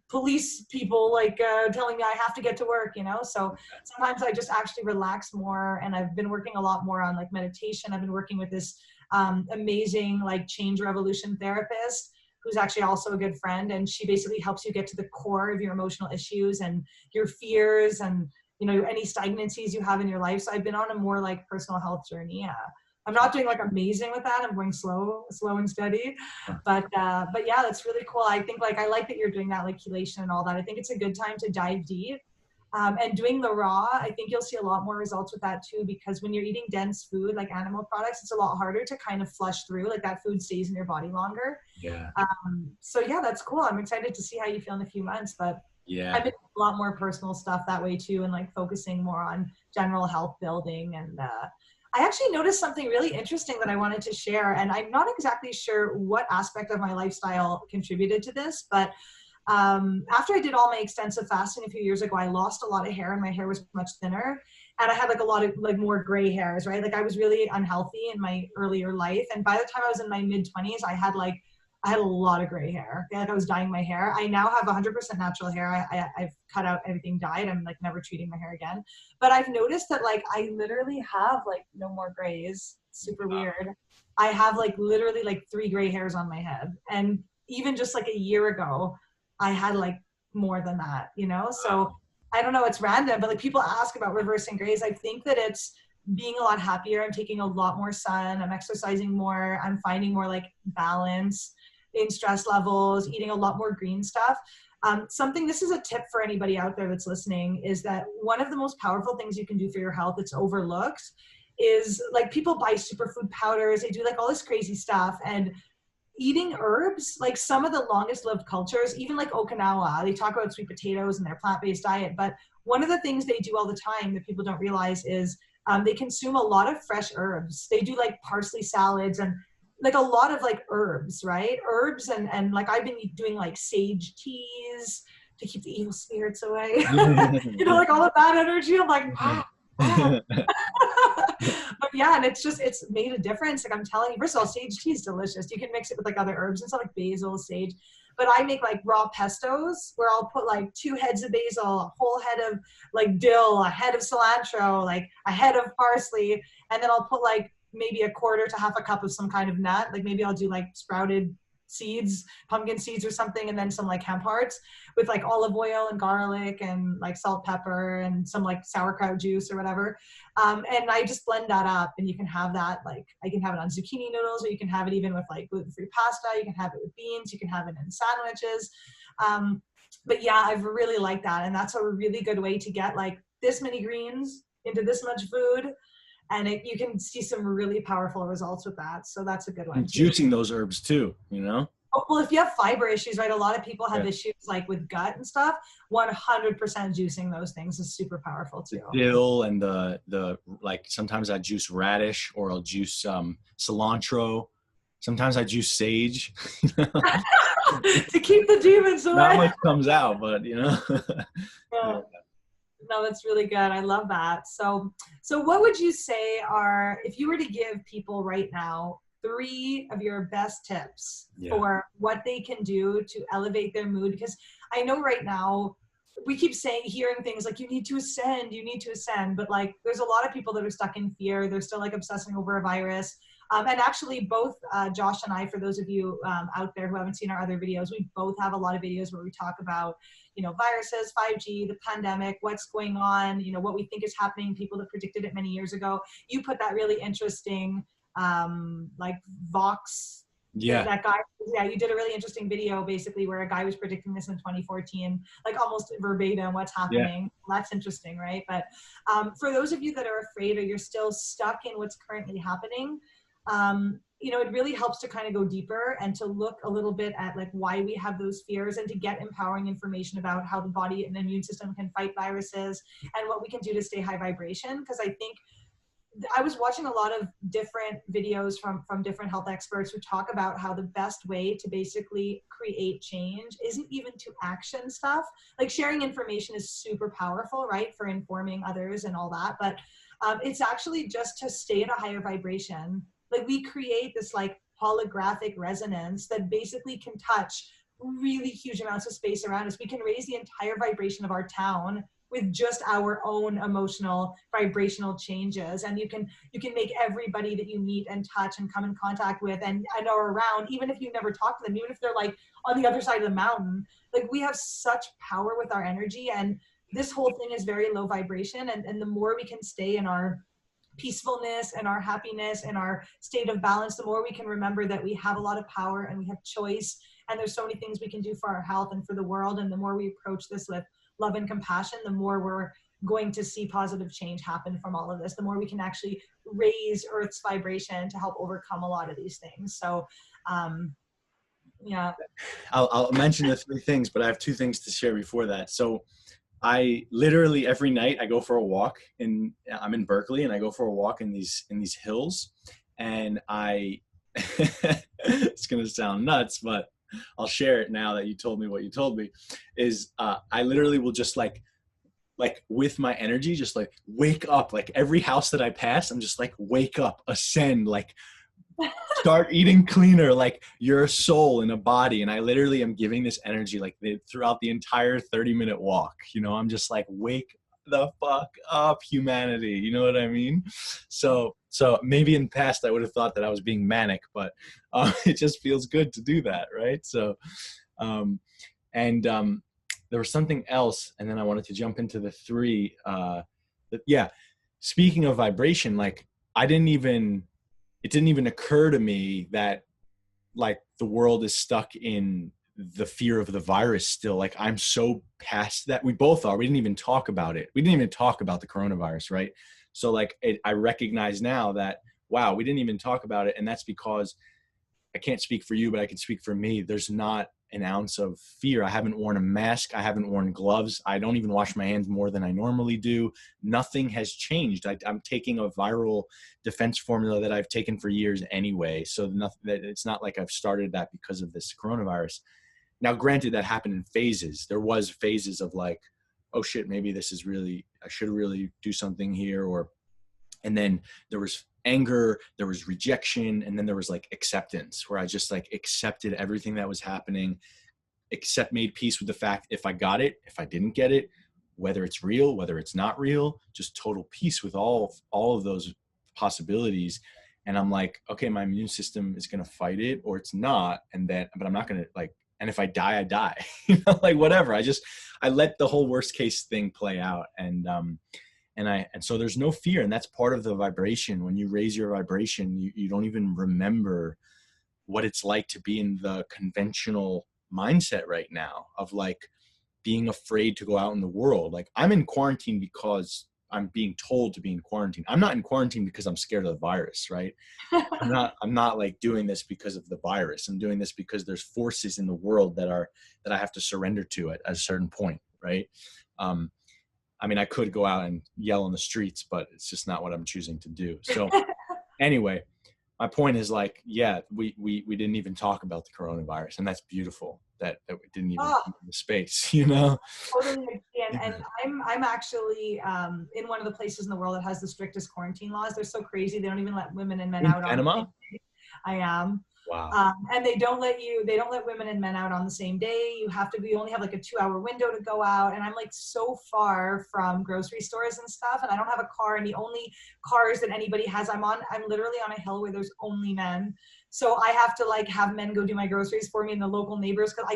police people like telling me I have to get to work, So sometimes I just actually relax more. And I've been working a lot more on like meditation. I've been working with this amazing like change revolution therapist who's actually also a good friend. And she basically helps you get to the core of your emotional issues and your fears and, any stagnancies you have in your life. So I've been on a more like personal health journey. I'm not doing like amazing with that. I'm going slow and steady, but yeah, that's really cool. I think like, I like that you're doing that, like chelation and all that. I think it's a good time to dive deep. And doing the raw, I think you'll see a lot more results with that too, because when you're eating dense food, like animal products, it's a lot harder to kind of flush through, like that food stays in your body longer. Yeah. So yeah, that's cool. I'm excited to see how you feel in a few months, but Yeah. I've been doing a lot more personal stuff that way too, and like focusing more on general health building. And I actually noticed something really interesting that I wanted to share, and I'm not exactly sure what aspect of my lifestyle contributed to this, but after I did all my extensive fasting a few years ago, I lost a lot of hair and my hair was much thinner. And I had like a lot of like more gray hairs, right? Like I was really unhealthy in my earlier life. And by the time I was in my mid-20s, I had a lot of gray hair. Like I was dyeing my hair. I now have 100% natural hair. I've cut out everything dyed. I'm like never treating my hair again. But I've noticed that like I literally have like no more grays. Super weird. I have like literally like 3 gray hairs on my head. And even just like a year ago, I had like more than that, So I don't know, it's random, but like people ask about reversing grays. I think that it's being a lot happier. I'm taking a lot more sun. I'm exercising more. I'm finding more like balance in stress levels, eating a lot more green stuff. This is a tip for anybody out there that's listening, is that one of the most powerful things you can do for your health, it's overlooked, is like people buy superfood powders. They do like all this crazy stuff. And eating herbs, like some of the longest lived cultures, even like Okinawa, they talk about sweet potatoes and their plant-based diet. But one of the things they do all the time that people don't realize is they consume a lot of fresh herbs. They do like parsley salads and like a lot of like herbs, right? Herbs and like I've been doing like sage teas to keep the evil spirits away. Like all the bad energy. I'm like, but yeah, and it's made a difference. Like I'm telling you, first of all, sage tea is delicious. You can mix it with like other herbs and stuff like basil, sage. But I make like raw pestos where I'll put like 2 heads of basil, a whole head of like dill, a head of cilantro, like a head of parsley, and then I'll put like maybe a quarter to half a cup of some kind of nut. Like maybe I'll do like sprouted seeds, pumpkin seeds or something, and then some like hemp hearts with like olive oil and garlic and like salt, pepper, and some like sauerkraut juice or whatever. And I just blend that up, and you can have that, like I can have it on zucchini noodles, or you can have it even with like gluten-free pasta. You can have it with beans. You can have it in sandwiches. But yeah, I've really liked that. And that's a really good way to get like this many greens into this much food. And you can see some really powerful results with that. So that's a good one. And juicing those herbs too, Oh, well, if you have fiber issues, right? A lot of people have issues like with gut and stuff. 100% juicing those things is super powerful too. The dill and the like, sometimes I juice radish, or I'll juice cilantro. Sometimes I juice sage. To keep the demons away. Not much comes out, but Yeah. No, that's really good. I love that. So what would you say are, if you were to give people right now 3 of your best tips for what they can do to elevate their mood? Because I know right now we keep hearing things like you need to ascend, but like there's a lot of people that are stuck in fear. They're still like obsessing over a virus. And actually both Josh and I, for those of you out there who haven't seen our other videos, we both have a lot of videos where we talk about, you know, viruses, 5G, the pandemic, what's going on, you know, what we think is happening, people that predicted it many years ago. You put that really interesting, like Vox, Yeah. that guy, yeah, you did a really interesting video basically where a guy was predicting this in 2014, like almost verbatim what's Yeah. happening. That's interesting, right? But for those of you that are afraid or you're still stuck in what's currently happening, you know, it really helps to kind of go deeper and to look a little bit at like why we have those fears and to get empowering information about how the body and the immune system can fight viruses and what we can do to stay high vibration. Because I think I was watching a lot of different videos from different health experts who talk about how the best way to basically create change isn't even to action stuff. Like sharing information is super powerful, right, for informing others and all that. But it's actually just to stay at a higher vibration. Like we create this like holographic resonance that basically can touch really huge amounts of space around us. We can raise the entire vibration of our town with just our own emotional vibrational changes, and you can make everybody that you meet and touch and come in contact with and are around, even if you never talk to them, even if they're like on the other side of the mountain. Like we have such power with our energy, and this whole thing is very low vibration, and the more we can stay in our peacefulness and our happiness and our state of balance, the more we can remember that we have a lot of power and we have choice, and there's so many things we can do for our health and for the world. And the more we approach this with love and compassion, the more we're going to see positive change happen from all of this, the more we can actually raise Earth's vibration to help overcome a lot of these things. So yeah. I'll mention the three things, but I have two things to share before that. So I literally every night I go for a walk, and I'm in Berkeley, and I go for a walk in these hills, and I it's gonna sound nuts, but I'll share it now that you told me what you told me. Is I literally will just like with my energy, just like wake up. Like every house that I pass, I'm just like wake up, ascend, like start eating cleaner, like you're a soul in a body. And I literally am giving this energy like throughout the entire 30-minute walk. You know, I'm just like, wake the fuck up, humanity. You know what I mean? So maybe in the past I would have thought that I was being manic, but it just feels good to do that, right? So there was something else, and then I wanted to jump into the three. Yeah, speaking of vibration, like it didn't even occur to me that like the world is stuck in the fear of the virus still. Like I'm so past that. We both are. We didn't even talk about it. We didn't even talk about the coronavirus, right? So like I recognize now that, wow, we didn't even talk about it. And that's because I can't speak for you, but I can speak for me. There's not an ounce of fear. I haven't worn a mask. I haven't worn gloves. I don't even wash my hands more than I normally do. Nothing has changed. I'm taking a viral defense formula that I've taken for years anyway. So it's not like I've started that because of this coronavirus. Now, granted, that happened in phases. There was phases of like, oh shit, maybe this is really, I should really do something here. And then there was anger, there was rejection, and then there was like acceptance, where I just like accepted everything that was happening, made peace with the fact if I got it, if I didn't get it, whether it's real, whether it's not real, just total peace with all of those possibilities. And I'm like, okay, my immune system is gonna fight it or it's not, but I'm not gonna like, and if I die, I die. You know, like whatever. I let the whole worst case thing play out. And so there's no fear, and that's part of the vibration. When you raise your vibration, you don't even remember what it's like to be in the conventional mindset right now of like being afraid to go out in the world. Like I'm in quarantine because I'm being told to be in quarantine. I'm not in quarantine because I'm scared of the virus, right? I'm not like doing this because of the virus. I'm doing this because there's forces in the world that I have to surrender to at a certain point, right? I mean, I could go out and yell on the streets, but it's just not what I'm choosing to do. So anyway, my point is like, yeah, we didn't even talk about the coronavirus, and that's beautiful that we didn't even come into space, you know? Totally understand. And I'm actually in one of the places in the world that has the strictest quarantine laws. They're so crazy. They don't even let women and men out on Panama? I am. Wow. And they don't let women and men out on the same day. You only have like a 2-hour window to go out. And I'm like so far from grocery stores and stuff. And I don't have a car. And the only cars that anybody has, I'm literally on a hill where there's only men. So I have to like have men go do my groceries for me and the local neighbors. Cause I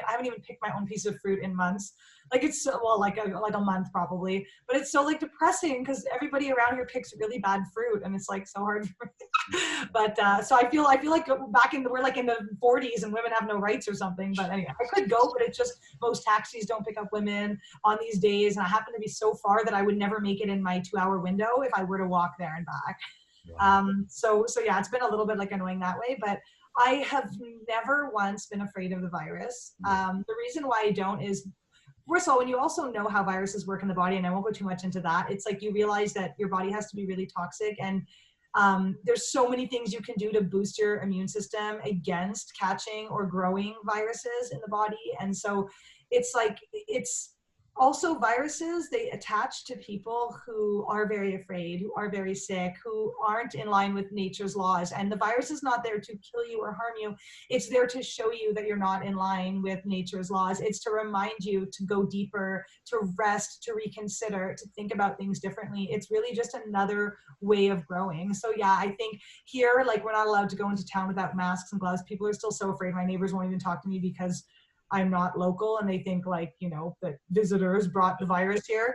haven't even picked my own piece of fruit in months. Like it's like a month probably, but it's so like depressing because everybody around here picks really bad fruit and it's like so hard for me. But so I feel like we're like in the 40s and women have no rights or something. But anyway, I could go, but it's just most taxis don't pick up women on these days. And I happen to be so far that I would never make it in my 2-hour window if I were to walk there and back. Wow. So yeah, it's been a little bit like annoying that way, but I have never once been afraid of the virus. The reason why I don't is, first of all, when you also know how viruses work in the body, and I won't go too much into that, it's like you realize that your body has to be really toxic, and there's so many things you can do to boost your immune system against catching or growing viruses in the body. And so it's like, it's also viruses, they attach to people who are very afraid, who are very sick, who aren't in line with nature's laws. And the virus is not there to kill you or harm you. It's there to show you that you're not in line with nature's laws. It's to remind you to go deeper, to rest, to reconsider, to think about things differently. It's really just another way of growing. So yeah, I think here, like, we're not allowed to go into town without masks and gloves. People are still so afraid. My neighbors won't even talk to me because I'm not local and they think like, that visitors brought the virus here.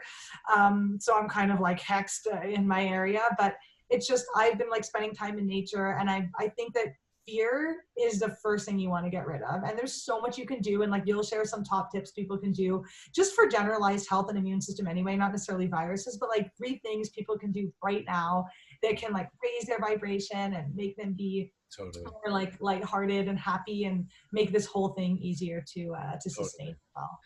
So I'm kind of like hexed in my area, but it's just, I've been like spending time in nature, and I think that fear is the first thing you want to get rid of. And there's so much you can do. And like, you'll share some top tips people can do just for generalized health and immune system anyway, not necessarily viruses, but like 3 things people can do right now that can like raise their vibration and make them be Totally. more like lighthearted and happy and make this whole thing easier to sustain as well.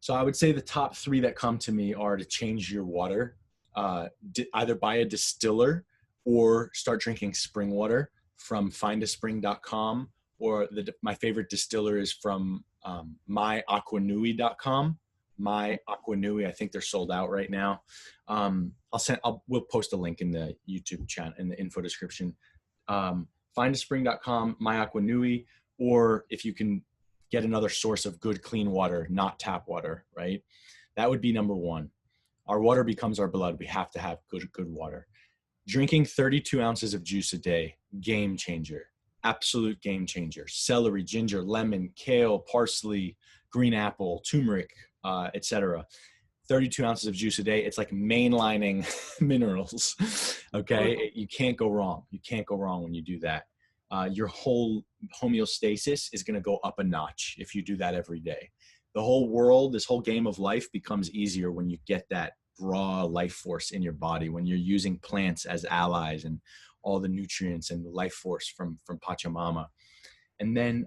So I would say the top 3 that come to me are to change your water, either buy a distiller or start drinking spring water from findaspring.com, or my favorite distiller is from myaquanui.com. My Aquanui, I think they're sold out right now. We'll post a link in the YouTube channel in the info description. Findaspring.com, My Aquanui, or if you can get another source of good, clean water, not tap water, right? That would be number 1. Our water becomes our blood. We have to have good water. Drinking 32 ounces of juice a day, game changer, absolute game changer. Celery, ginger, lemon, kale, parsley, green apple, turmeric, etc. 32 ounces of juice a day. It's like mainlining minerals. Okay. You can't go wrong. You can't go wrong when you do that. Your whole homeostasis is going to go up a notch if you do that every day. The whole world, this whole game of life becomes easier when you get that raw life force in your body, when you're using plants as allies and all the nutrients and the life force from Pachamama. And then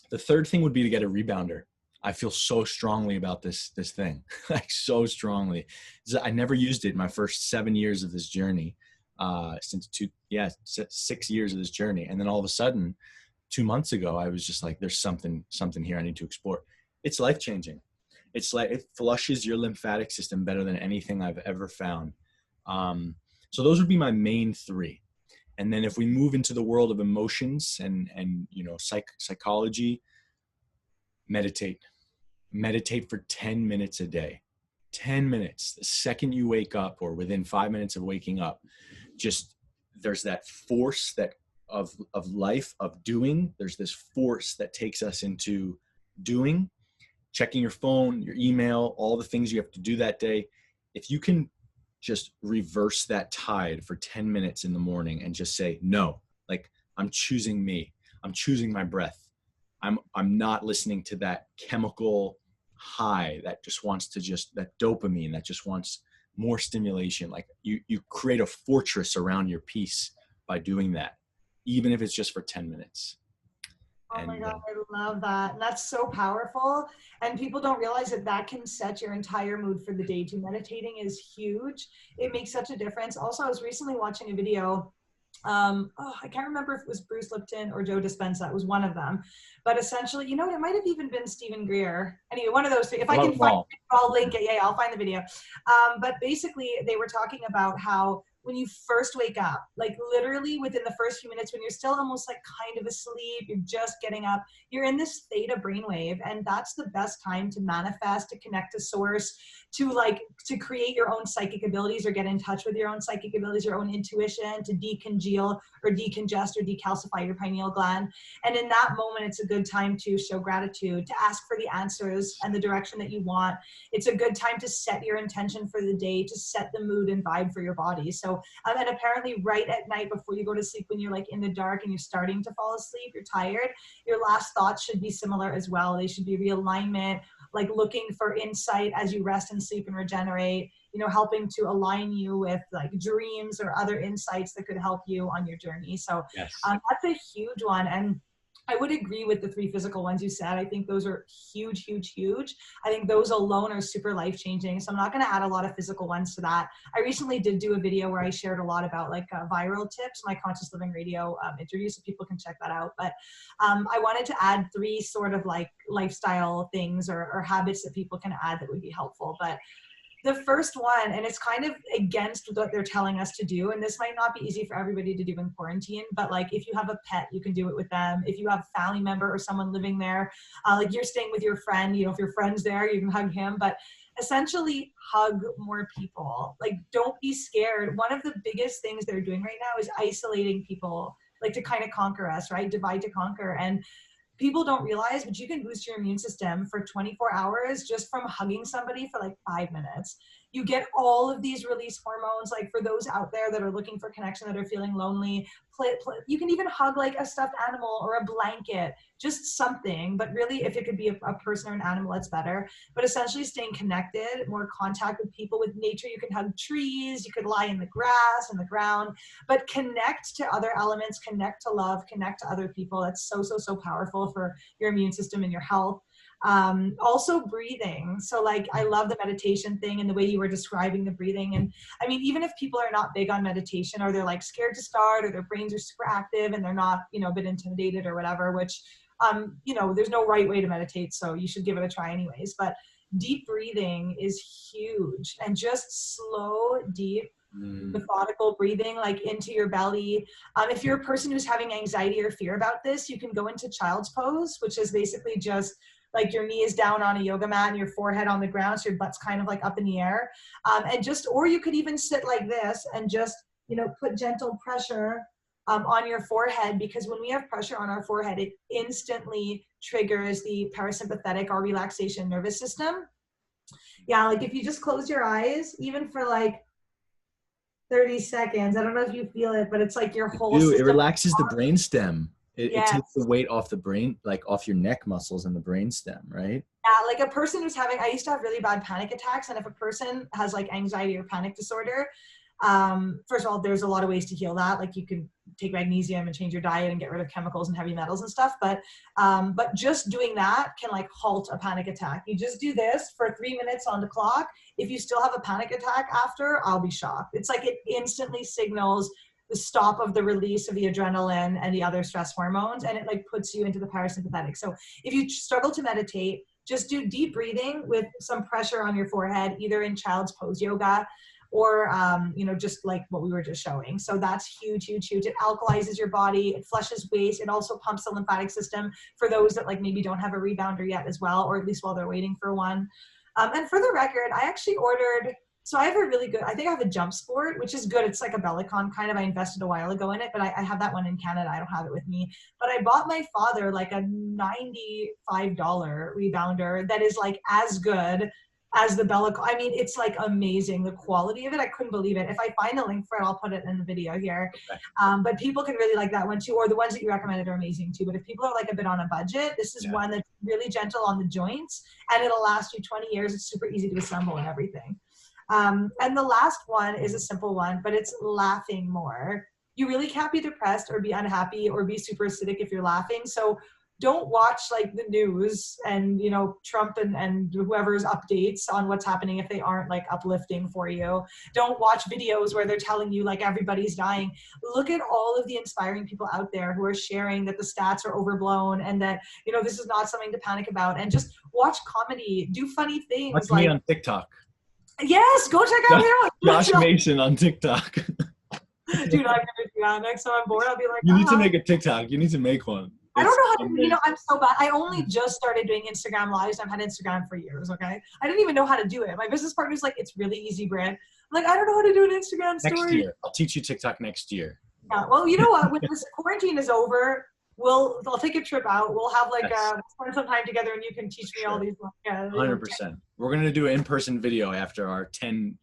the third thing would be to get a rebounder. I feel so strongly about this thing, like so strongly. I never used it in my first 7 years of this journey, since 6 years of this journey. And then all of a sudden, 2 months ago, I was just like, there's something here I need to explore. It's life-changing. It's like, it flushes your lymphatic system better than anything I've ever found. So those would be my main 3. And then if we move into the world of emotions and psychology, meditate for 10 minutes a day. 10 minutes. The second you wake up, or within 5 minutes of waking up, just there's that force that of life, of doing. There's this force that takes us into doing, checking your phone, your email, all the things you have to do that day. If you can just reverse that tide for 10 minutes in the morning and just say, no, like, I'm choosing me. I'm choosing my breath. I'm not listening to that chemical high that just wants to that dopamine that just wants more stimulation. Like, you create a fortress around your peace by doing that, even if it's just for 10 minutes. Oh my God, I love that. And that's so powerful. And people don't realize that can set your entire mood for the day too. Meditating is huge. It makes such a difference. Also, I was recently watching a video. I can't remember if it was Bruce Lipton or Joe Dispenza. It was one of them. But essentially, it might have even been Stephen Greer. Anyway, one of those 3. If I can find it, I'll link it. Yeah, I'll find the video. But basically, they were talking about how when you first wake up, like literally within the first few minutes when you're still almost like kind of asleep, you're just getting up, you're in this theta brainwave. And that's the best time to manifest, to connect to source, to create your own psychic abilities or get in touch with your own psychic abilities, your own intuition, to decongeal or decongest or decalcify your pineal gland. And in that moment, it's a good time to show gratitude, to ask for the answers and the direction that you want. It's a good time to set your intention for the day, to set the mood and vibe for your body. So, and apparently right at night before you go to sleep, when you're like in the dark and you're starting to fall asleep, you're tired, your last thoughts should be similar as well. They should be realignment, like looking for insight as you rest and sleep and regenerate, you know, helping to align you with like dreams or other insights that could help you on your journey. So Yes. that's a huge one. And I would agree with the 3 physical ones you said. I think those are huge, huge, huge. I think those alone are super life-changing. So I'm not going to add a lot of physical ones to that. I recently did do a video where I shared a lot about like viral tips, my Conscious Living Radio interview, so people can check that out. But I wanted to add 3 sort of like lifestyle things or habits that people can add that would be helpful. But the first one, and it's kind of against what they're telling us to do, and this might not be easy for everybody to do in quarantine, but like if you have a pet, you can do it with them. If you have a family member or someone living there, like you're staying with your friend, you know, if your friend's there, you can hug him, but essentially hug more people. Like, don't be scared. One of the biggest things they're doing right now is isolating people, like to kind of conquer us, right? Divide to conquer. And people don't realize, but you can boost your immune system for 24 hours just from hugging somebody for like 5 minutes. You get all of these release hormones, like for those out there that are looking for connection, that are feeling lonely. You can even hug like a stuffed animal or a blanket, just something. But really, if it could be a person or an animal, that's better. But essentially staying connected, more contact with people, with nature. You can hug trees, you could lie in the grass, on the ground, but connect to other elements, connect to love, connect to other people. That's so, so, so powerful for your immune system and your health. Also breathing. So like, I love the meditation thing and the way you were describing the breathing. And I mean, even if people are not big on meditation, or they're like scared to start, or their brains are super active and they're not, you know, a bit intimidated or whatever, which, you know, there's no right way to meditate, so you should give it a try anyways. But deep breathing is huge, and just slow, deep, methodical breathing, like into your belly. If you're a person who's having anxiety or fear about this, you can go into child's pose, which is basically just like your knee is down on a yoga mat and your forehead on the ground, so your butt's kind of like up in the air. And just, or you could even sit like this and just, you know, put gentle pressure on your forehead, because when we have pressure on our forehead, it instantly triggers the parasympathetic or relaxation nervous system. Yeah, like if you just close your eyes, even for like 30 seconds, I don't know if you feel it, but it's like your whole system. It relaxes the brainstem. It Yes. takes the weight off the brain, like off your neck muscles and the brainstem, right? Yeah, like a person who's having, I used to have really bad panic attacks, and if a person has like anxiety or panic disorder, first of all, there's a lot of ways to heal that. Like you can take magnesium and change your diet and get rid of chemicals and heavy metals and stuff. But just doing that can like halt a panic attack. You just do this for 3 minutes on the clock. If you still have a panic attack after, I'll be shocked. It's like it instantly signals the stop of the release of the adrenaline and the other stress hormones, and it like puts you into the parasympathetic. So if you struggle to meditate, just do deep breathing with some pressure on your forehead, either in child's pose yoga or, you know, just like what we were just showing. So that's huge, huge, huge. It alkalizes your body. It flushes waste. It also pumps the lymphatic system for those that like maybe don't have a rebounder yet as well, or at least while they're waiting for one. And for the record, I actually ordered, so I have a really good, I think I have a Jump Sport, which is good. It's like a Bellicon kind of, I invested a while ago in it, but I have that one in Canada. I don't have it with me, but I bought my father like a $95 rebounder that is like as good as the Bellicon. I mean, it's like amazing. The quality of it, I couldn't believe it. If I find the link for it, I'll put it in the video here. But people can really like that one too, or the ones that you recommended are amazing too. But if people are like a bit on a budget, this is one that's really gentle on the joints, and it'll last you 20 years. It's super easy to assemble and everything. And the last one is a simple one, but it's laughing more. You really can't be depressed or be unhappy or be super acidic if you're laughing. So don't watch like the news and, you know, Trump and whoever's updates on what's happening if they aren't like uplifting for you. Don't watch videos where they're telling you like everybody's dying. Look at all of the inspiring people out there who are sharing that the stats are overblown and that, you know, this is not something to panic about. And just watch comedy, do funny things. Watch me on TikTok. Yes, go check out him. Josh Mason on TikTok. Dude, I'm gonna do that. Next time I'm bored, I'll be like, You need to make a TikTok. You need to make one. I don't It's know how to, amazing. I'm so bad. I only just started doing Instagram lives. I've had Instagram for years, okay? I didn't even know how to do it. My business partner's like, it's really easy, Brand. I'm like, I don't know how to do an Instagram Next story. year. I'll teach you TikTok next year. Yeah, well, you know what? When this quarantine is over, I'll take a trip out. We'll have like Yes, spend some time together, and you can teach me all sure. these. 100%. We're going to do an in-person video after our 10,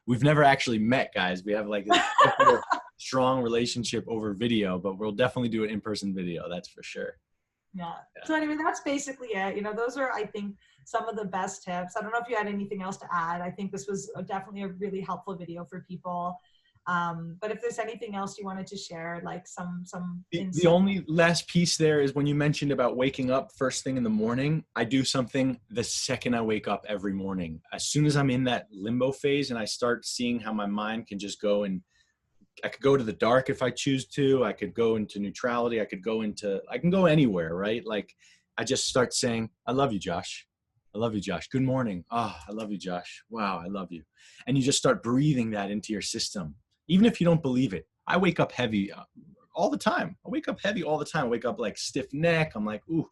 we've never actually met, guys. We have like a strong relationship over video, but we'll definitely do an in-person video. That's for sure. Yeah. So anyway, that's basically it. Those are, I think, some of the best tips. I don't know if you had anything else to add. I think this was definitely a really helpful video for people. But if there's anything else you wanted to share, like some the only last piece there is when you mentioned about waking up first thing in the morning. I do something the second I wake up every morning. As soon as I'm in that limbo phase and I start seeing how my mind can just go, and I could go to the dark if I choose to. I could go into neutrality. I can go anywhere, right? Like I just start saying, I love you, Josh. I love you, Josh. Good morning. Oh, I love you, Josh. Wow, I love you. And you just start breathing that into your system. Even if you don't believe it. I wake up heavy all the time. I wake up heavy all the time. I wake up like stiff neck. I'm like, ooh,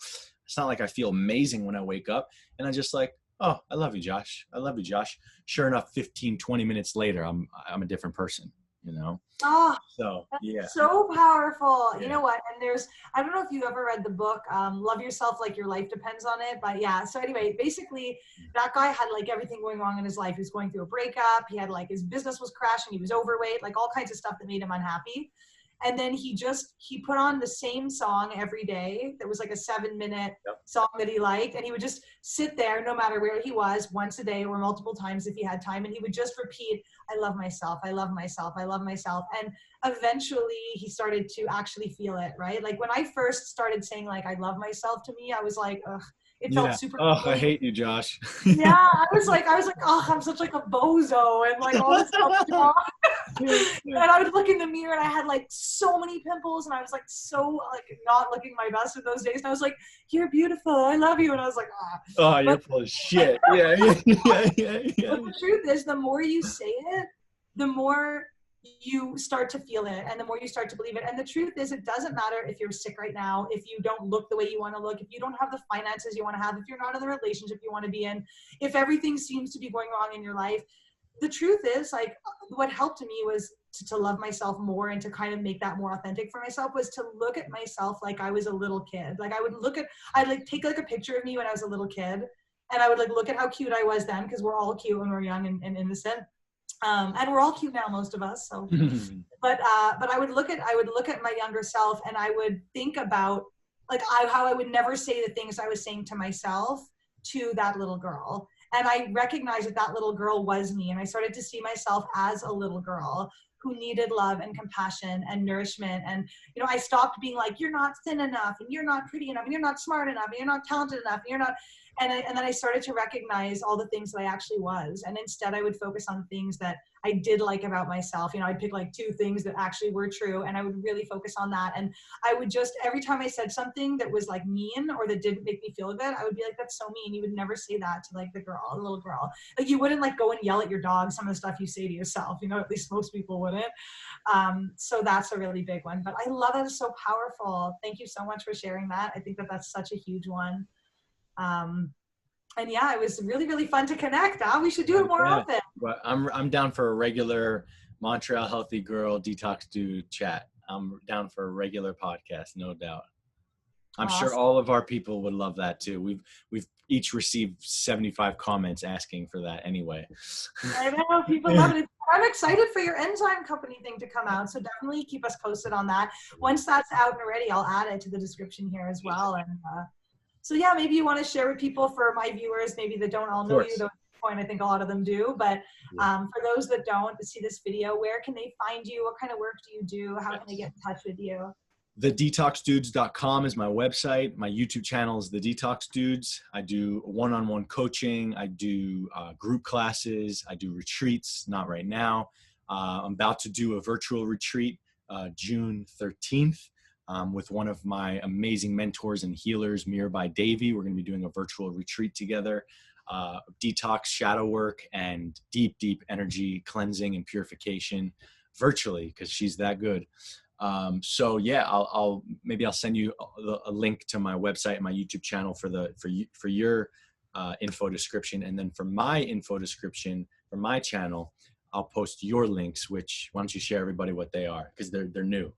it's not like I feel amazing when I wake up. And I just like, oh, I love you, Josh. I love you, Josh. Sure enough, 15, 20 minutes later, I'm a different person. Oh, So yeah, so powerful. yeah. You know what? And I don't know if you ever read the book, Love Yourself Like Your Life Depends on It. But yeah, so anyway, basically that guy had like everything going wrong in his life. He was going through a breakup. He had like his business was crashing. He was overweight, like all kinds of stuff that made him unhappy. And then he put on the same song every day. That was like a 7-minute song that he liked. And he would just sit there no matter where he was, once a day or multiple times if he had time. And he would just repeat, I love myself. I love myself. I love myself. And eventually he started to actually feel it, right? Like when I first started saying like, I love myself to me, I was like, ugh, it felt super. Oh, I hate you, Josh. Yeah. I was like, oh, I'm such like a bozo and like all this stuff wrong. And I would look in the mirror and I had like so many pimples and I was like so like not looking my best in those days. And I was like, you're beautiful. I love you. And I was like, ah. Oh, you're full of shit. Yeah. But the truth is, the more you say it, the more you start to feel it and the more you start to believe it. And the truth is, it doesn't matter if you're sick right now, if you don't look the way you want to look, if you don't have the finances you want to have, if you're not in the relationship you want to be in, if everything seems to be going wrong in your life. The truth is, like, what helped me was to love myself more and to kind of make that more authentic for myself was to look at myself like I was a little kid. Like I'd like take like a picture of me when I was a little kid and I would like look at how cute I was then, because we're all cute when we're young and innocent. And we're all cute now, most of us. So, but I would look at my younger self and I would think about like how I would never say the things I was saying to myself to that little girl. And I recognized that little girl was me. And I started to see myself as a little girl who needed love and compassion and nourishment. And, I stopped being like, you're not thin enough and you're not pretty enough and you're not smart enough and you're not talented enough and you're not. And then I started to recognize all the things that I actually was. And instead I would focus on things that I did like about myself. I'd pick like 2 things that actually were true. And I would really focus on that. And I would just, every time I said something that was like mean or that didn't make me feel good, I would be like, that's so mean. You would never say that to like the little girl. Like you wouldn't like go and yell at your dog, some of the stuff you say to yourself, at least most people wouldn't. So that's a really big one, but I love it. It's so powerful. Thank you so much for sharing that. I think that that's such a huge one. And yeah, it was really, really fun to connect. We should do it more often. But I'm down for a regular Montreal Healthy Girl Detox Dude chat. I'm down for a regular podcast, no doubt. I'm sure all of our people would love that too. We've each received 75 comments asking for that anyway. I know people love it. I'm excited for your enzyme company thing to come out. So definitely keep us posted on that. Once that's out and ready, I'll add it to the description here as well. And so yeah, maybe you want to share with people, for my viewers, maybe that don't all know you, though at this point I think a lot of them do, but for those that don't see this video, where can they find you? What kind of work do you do? How can they get in touch with you? TheDetoxDudes.com is my website. My YouTube channel is The Detox Dudes. I do one-on-one coaching. I do group classes. I do retreats, not right now. I'm about to do a virtual retreat June 13th. With one of my amazing mentors and healers, Mirabai Devi. We're going to be doing a virtual retreat together. detox, shadow work, and deep, deep energy cleansing and purification virtually, because she's that good. So yeah, maybe I'll send you a link to my website and my YouTube channel for your info description, and then for my info description for my channel, I'll post your links. Which, why don't you share everybody what they are, because they're new.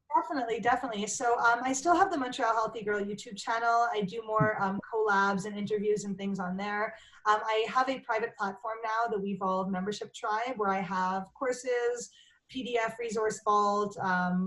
Definitely. So I still have the Montreal Healthy Girl YouTube channel. I do more collabs and interviews and things on there. I have a private platform now, the Wevolve membership tribe, where I have courses, PDF resource vault,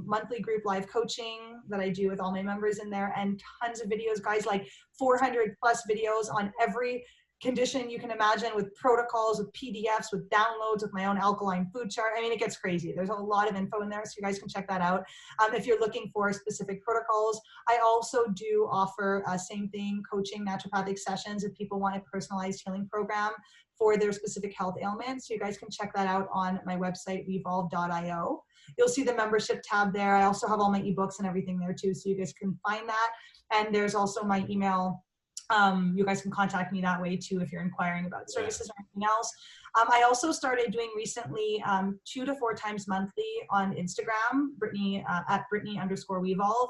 monthly group live coaching that I do with all my members in there, and tons of videos, guys, like 400 plus videos on every condition you can imagine, with protocols, with PDFs, with downloads, with my own alkaline food chart. I mean, it gets crazy. There's a lot of info in there, so you guys can check that out if you're looking for specific protocols. I also do offer same thing, coaching, naturopathic sessions if people want a personalized healing program for their specific health ailments. So you guys can check that out on my website, wevolve.io. You'll see the membership tab there. I also have all my ebooks and everything there too, so you guys can find that. And there's also my email. You guys can contact me that way too if you're inquiring about services or anything else. I also started doing recently 2 to 4 times monthly on Instagram, Brittany at Brittany_Wevolve.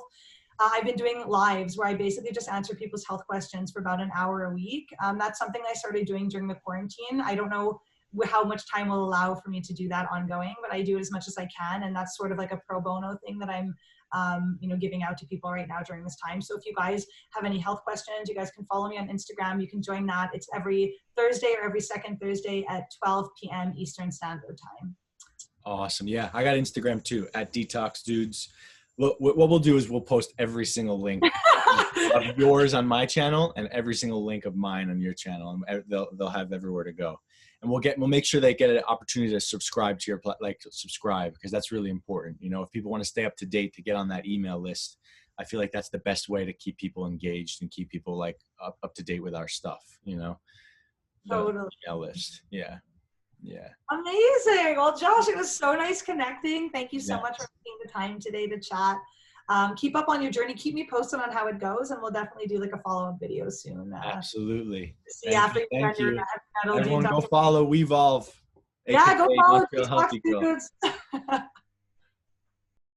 I've been doing lives where I basically just answer people's health questions for about an hour a week. That's something I started doing during the quarantine. I don't know how much time will allow for me to do that ongoing, but I do it as much as I can. And that's sort of like a pro bono thing that I'm giving out to people right now during this time. So if you guys have any health questions, you guys can follow me on Instagram. You can join that. It's every Thursday or every second Thursday at 12 p.m. Eastern Standard Time. Awesome. Yeah, I got Instagram too, at Detox Dudes. What we'll do is we'll post every single link of yours on my channel and every single link of mine on your channel, and they'll have everywhere to go. And we'll make sure they get an opportunity to subscribe to your subscribe, because that's really important. You know, if people want to stay up to date, to get on that email list, I feel like that's the best way to keep people engaged and keep people like up to date with our stuff. You know, Totally. Email list. Yeah. Amazing. Well, Josh, it was so nice connecting. Thank you so much for taking the time today to chat. Keep up on your journey. Keep me posted on how it goes, and we'll definitely do like a follow-up video soon. Absolutely. See after you've done your Everyone, go follow Wevolve. Yeah, go follow Montreal Healthy Girl. Dudes.